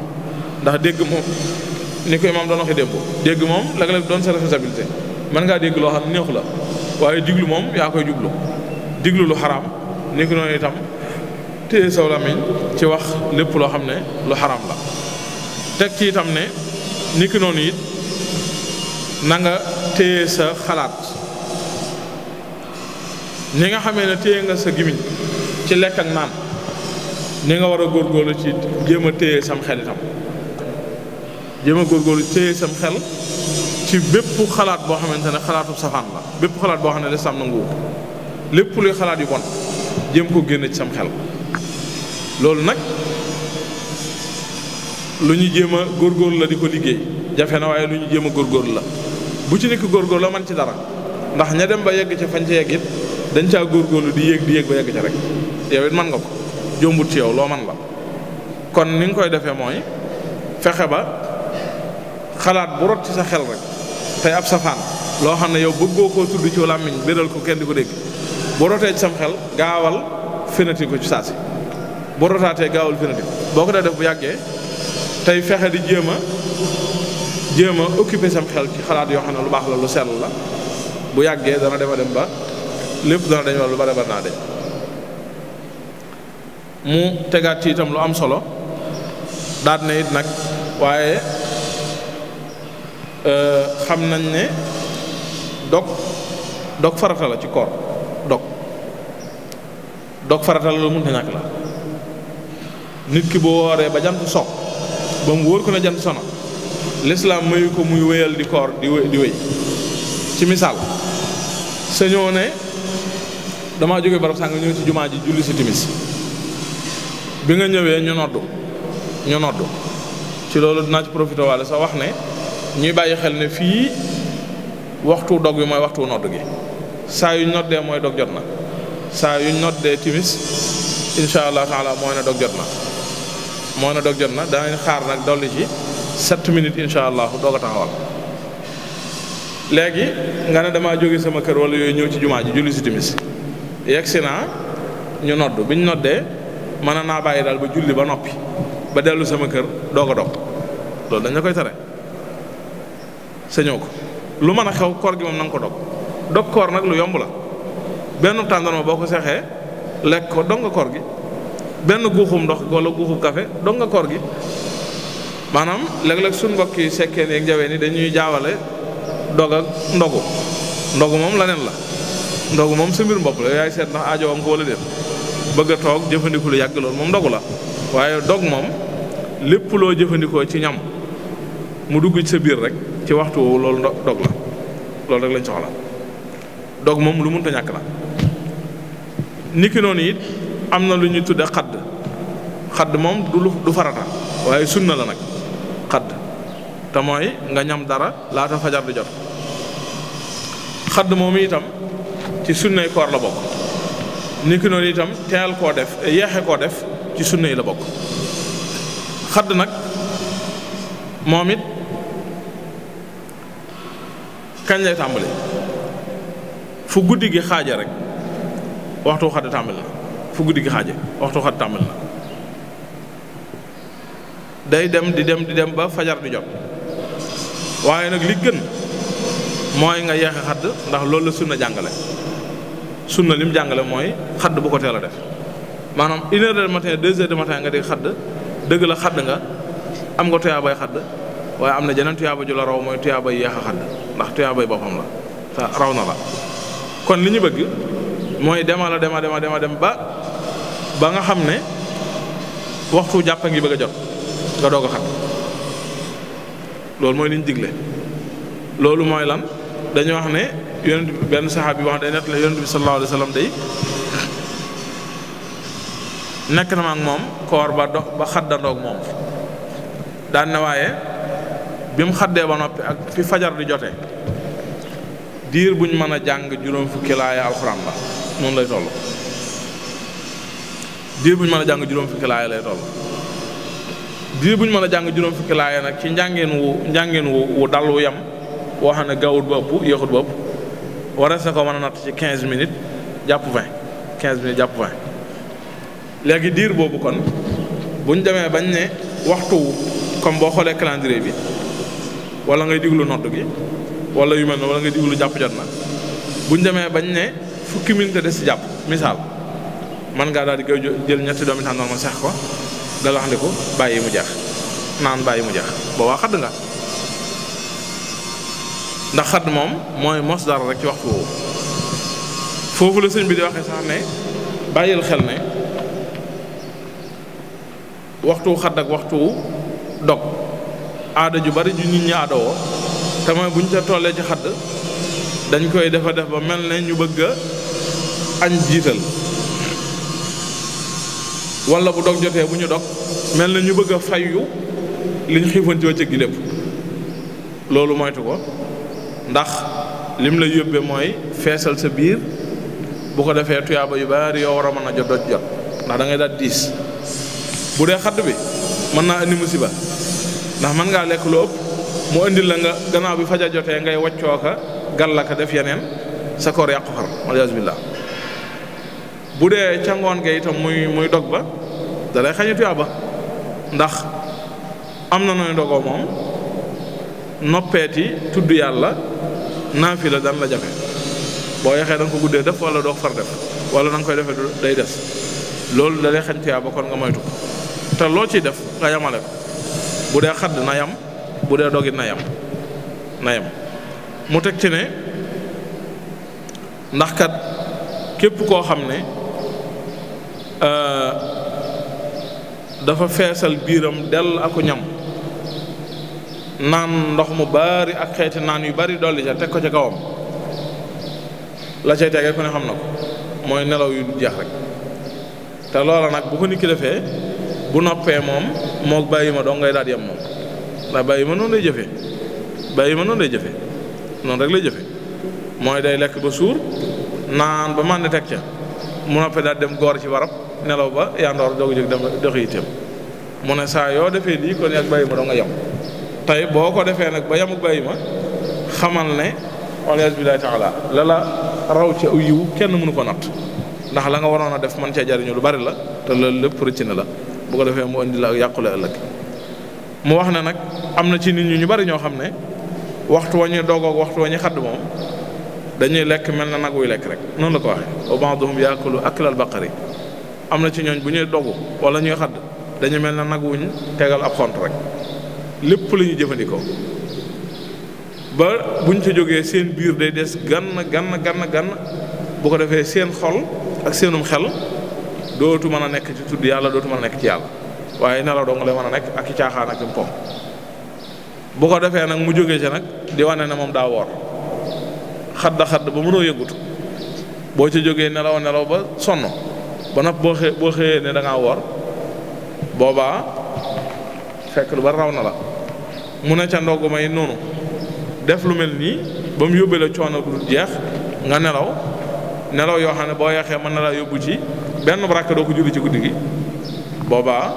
ndax dégg moom ni ko imaam doon waxee démb dégg moom léeg-léeg doon sa responsabilité mën ngaa dégg loo xam ne neexu la waaye diglu moom yaa koy jublu diglu lu xaraam ni ko noonu itam téye saw làmmiñ ci wax lépp loo xam ne lu xaraam la teg ci itam ne ni ko noonu it na nga téye sa xalaat ni nga xamee ne téye nga sa gimiñ ci lekk ak naan ni nga war a góorgóorlu ci jéem a téye sam xel itam jéem a góorgóorlu téye sam xel ci bépp xalaat boo xamante ne xalaatu safaan la bépp xalaat boo xam ne lislaam nangu ko lépp luy xalaat yu bon jéem ko génne ci sam xel loolu nag lu ñu jéem a góorgóorlu la di ko liggéey jafe na waaye lu ñu jéem a góorgóorlu la bu ci nekk góorgóorlu la man ci dara ndax ña dem ba yegg ca fañ ca yegg it dañ caa góorgóorlu di yéeg ba yegg ca rek yow it mën nga ko jombut ci yow loo man la kon ni nga koy defee mooy fexe ba xalaat bu rot ci sa xel rek tey ab safaan loo xam ne yow bëggoo koo tudd ci làmmiñ béral ko kenn di ko dégg bu rotee ci sam xel gaawal fenati ko ci saasi bu rotaatee gaawal fenati boo ko dee def bu yàggee tey fexe di jéem a occupé sam xel ci xalaat yoo xam ne lu baax la lu sell la bu yàggee dana dem ba lépp dana dañ wala lu bari naa de mu tegaat ci itam lu am solo daat na it nag waaye xam nañ ne dog farata la ci koor dog dog farata la lu mënta ñàkk la. nit ki boo wooree ba jant so ba mu wóor ko ne jant sono lislaam mayu ko muy wéyal di koor di wéy ci misaal sañoo ne damaa jóge barab sànga ñëw ci jumaa ji julli si timis bi nga ñëwee ñu noddu ci loolu dinaa ci profité walla sa wax ne ñuy bàyyi xel ne fii waxtu dog bi mooy waxtu nodd gi saa yuñ noddee mooy dog jot na saa yuñ noddee timis insha allah taala mooy ne dog jot na danañ xaar nag dolli ci 7 minutes insha allah doog a taxawal léegi nga ne damaa jóge sama kër wala yooyu ñëw ci jumaa ji julli si timis yegsi naa ñu nodd biñ noddee mën naa bàyyi daal ba julli ba noppi ba dellu sama kër doog a dog loolu dañ la koy tere sañoo ko lu mën a xew koor gi moom na nga ko dog koor nag lu yomb la benn tàndarma boo ko seexee lekk ko dog nga koor gi benn guuxum ndox wala guuxum café dog nga koor gi maanaam léeg-léeg suñ mbokk yi sekkee ni ak njawee ni dañuy jaawale dog ak ndogu moom leneen la ndogu moom sa mbir mbopp la yaay seet ndax aajo am ko wala déet bëgg a toog jëfandiku lu yàgg loolu moom ndogu la waaye dog moom lépp loo jëfandikoo ci ñam mu dugg ci sa biir rek ci waxtu woowu loolu dog la loolu rek lañ soxla dog moom lu mënta ñàkk la niki noonu it am na lu ñuy tudde xadd moom du farata waaye sunna la nag xadd te mooy nga ñam dara laata fajar di jot xadd moom itam ci sunnay koor la bokk niki noonu itam teel koo def yeexe koo def ci sunna yi la bokk xadd nag moom it kañ lay tàmbali fu guddi gi xaaja rek waxtu xadd tàmbali na fu guddi gi xaaje waxtu xadd tàmbali na day dem di dem ba fajar di jot waaye nag li gën mooy nga yeexe xadd ndax loolu la sunna jàngale sunna lim jàngale mooy xadd bu ko teel a def maanaam 1 heure du matin 2 heures du matin nga di xadd dëgg la xadd nga am nga tuyaabay xadd waaye am na jeneen tuyaaba ju la raw mooy tuyaabay yeex a xadd ndax tuyaabay boppam la te raw na la kon li ñu bëgg mooy dem ba nga xam ne waxtu jàpp ngi bëgg a jot nga doog a xadd loolu mooy li ñu digle loolu mooy lan dañu wax ne yonent bi benn saxaab bi wax day nett la yonent bi sallallahu alayhi wa sallam day nekk na ma ak moom koor ba xaddandoog moom daan ne waaye bi mu xaddee ba noppi ak fi fajar di jote diir buñ mën a jàng juróom fukki laaya alxuraan la noonu lay toll diir buñ mën a jàng juróom fukki laaya lay toll diir buñ mën a jàng juróom fukki laaya nag ci njàngeen wu dal wu yam woo xam ne gaawut ba ëpp yéexut ba ëpp warees na ko mën a natt ci 15 minutes jàpp 20 léegi diir boobu kon buñ demee bañ ne waxtu comme boo xoolee calendrier bi wala ngay diglu nodd gi wala yu mel ne wala ngay diglu jàpp jot na buñ demee bañ ne fukki minute des ci jàpp misaal man ngaa daal di koy jël ñetti doomi tàndoor ma seex ko galaxndiku bàyyi mu jeex naan bàyyi mu jeex boobaa xadd nga ndax xadd moom mooy mos dara rek ci waxtu woowu foofu la sëñ bi di waxee sax ne bàyyil xel ne waxtu xadd ak waxtu dog aada ju bari ju nit ñi aadawoo te mooy bu ñu ca tollee ci xadd dañ koy def ba mel ne ñu bëgg a añ jiital wala bu dog jotee bu ñu dog mel na ñu bëgg a fayyu li ñu xiifoon ci bëccëg gi lépp loolu moytu ko ndax lim la yóbbee mooy feesal sa biir bu ko defee tuyaaba yu bari yoo war a mën a jot ndax da ngay daal diis bu dee xadd bi mën naa indi musiba ndax mën ngaa lekk lu ëpp mu indil la nga gannaaw bi faja jotee ngay waccoo ka gàllaka def yeneen sa koor yàqu xar aliyasu billah bu dee ca ngoon ge itam muy dog ba da lay xañu tuyaaba ndax am na nooy dogoo moom noppeeti tudd yàlla naafila daan la jafe boo yaxee da nga ko guddee def wala doo far def wala na nga koy defee day des loolu da lay xañ tuyaaba kon nga moytu te loo ciy def nga yamale ko bu dee xadd na yam bu dee dogit na yam mu teg ci ne ndax kat képp koo xam ne dafa feesal biiram dell aku ñam naan ndox mu bari ak xeeti naan yu bari dolli ca teg ko ca kawam la cay tegee ku ne xam na ko mooy nelaw yu jeex rek te loola nag bu ko nit ki defee bu noppee moom moog bàyyi ma doo ngay daal yem moom ndax bàyyi ma noonu lay jëfee noonu rek lay jëfe mooy day lekk ba suur naan ba màndi teg ca mu noppee daal dem goor ci warab nelaw ba yandoor doogu jóg dem doxi itam mu ne saa yoo defee lii kon ak bàyyi ma doo nga yem tey boo ko defee nag ba yem ak bàyyi ma xamal ne waliyaas billaahi taala la la raw ci aw yiw kenn mënu ko natt ndax la nga waroon a def man cee jariñu lu bari la te loolu lépp rëcc na la bu ko defee mu indi la ak yàqule ëllëg mu wax ne nag am na ci nit ñu bari ñoo xam ne waxtu wa ñuy doogoog waxtu wa ñuy xadd moom dañuy lekk mel na nag wuy lekk rek noonu la ko waxee wa ba'duhum yaakulu aklal baqari am na ci ñooñ bu ñuy dogu wala ñuy xadd dañu mel na nag wuñ tegal ab xont rek lépp la ñuy jëfandikoo ba buñ ca jógee seen biir day des gann bu ko defee seen xol ak seenum xel dootu mën a nekk ci tudd yàlla dootu mën a nekk ci yàlla waaye nelaw doo nga lay mën a nekk ak i caaxaan ak i pom bu ko defee nag mu jógee ca nag di wane ne moom daa woor xadd ba mënoo yëngutu boo ca jógee nelaw ba sonn ba nag boo xëyee ne da ngaa woor boobaa fekk lu ba raw na la mu ne ca ndogu may noonu def lu mel nii ba mu yóbbee la coono du jeex nga nelaw yoo xam ne boo yeexee mën na laa yóbbu ci benn rakk doo ko julli ci guddi gi boobaa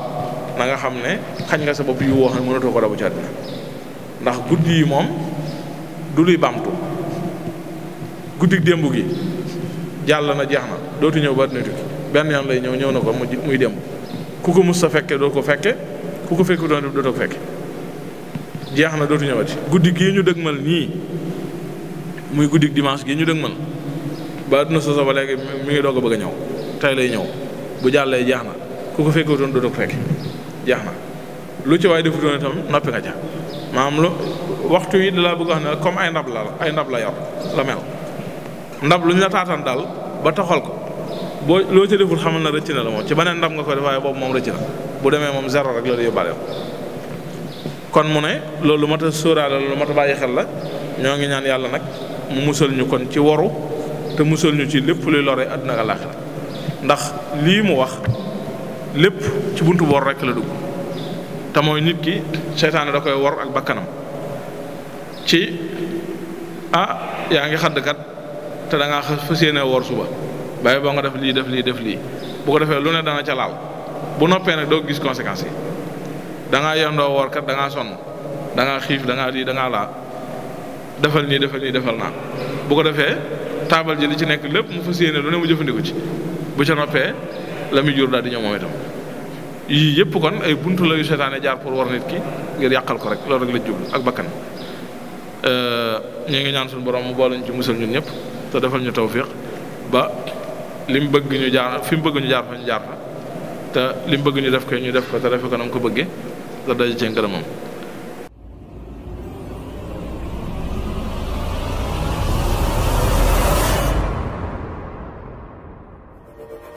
na nga xam ne xañ nga sa bopp yu woo xam ne mënatoo ko dabu ci àddina ndax guddi yi moom du luy bamtu guddi démb gi jàll na jeex na dootu ñëw ba àddina tukki benn yoon lay ñëw na ko muy démb ku ko mus sa fekke doo ko fekke ku ko fekk dootoo ko fekke jeex na dootu ñëwati guddi gii ñu dëgmal nii muy guddi dimanche gii ñu dëgmal ba àdduna soso ba léegi mi ngi doog a bëgg a ñëw tey lay ñëw bu jàllee jeex na ku ko fekkutoon dootoo ko fekke jeex na lu ci waaye defutoon itam noppi nga ca maanaam lu waxtu yi dalaa bëgg wax ne comme ay ndab la yor la mel ndab lu ñu la taataan daal ba taxal ko boo loo ci deful xamal na rëcc na la moom ci beneen ndab nga ko def waaye boobu moom rëcc na bu demee moom zéro rek la di yóbbaale kon mu ne loolu lu mat a sóoraale lu mat a bàyyi xel la ñoo ngi ñaan yàlla nag mu musal ñu kon ci waru te musal ñu ci lépp luy lore àdduna ak àllaaxira ndax lii mu wax lépp ci buntu wor rek la dugg te mooy nit ki seytaane da koy wor ak bakkanam ci yaa ngi xadd kat te da ngaa fas yéene wor suba bàyyi boo nga def lii bu ko defee lu ne dana ca laal bu noppee nag doo gis conséquences yi da ngaa yendoo woor kat da ngaa sonn da ngaa xiif da ngaa lii da ngaa laa defal nii defal naa bu ko defee taabal ji li ci nekk lépp mu fas yéene lu ne mu jëfandiku ci bu ca noppee la muy jur daal di ñëw moom itam yii yëpp kon ay buntu la yu seytaane jaar pour war nit ki ngir yàqal ko rek loolu rek la jublu ak bakkan ñu ngi ñaan suñu borom mu boole ñu ci musal ñun ñëpp te defal ñu tawfiq ba li mu bëgg ñu jaar fi mu bëgg ñu jaar fa ñu jaar fa te li mu bëgg ñu def ko te defe ko na mu ko bëggee te daje cee ngërëmam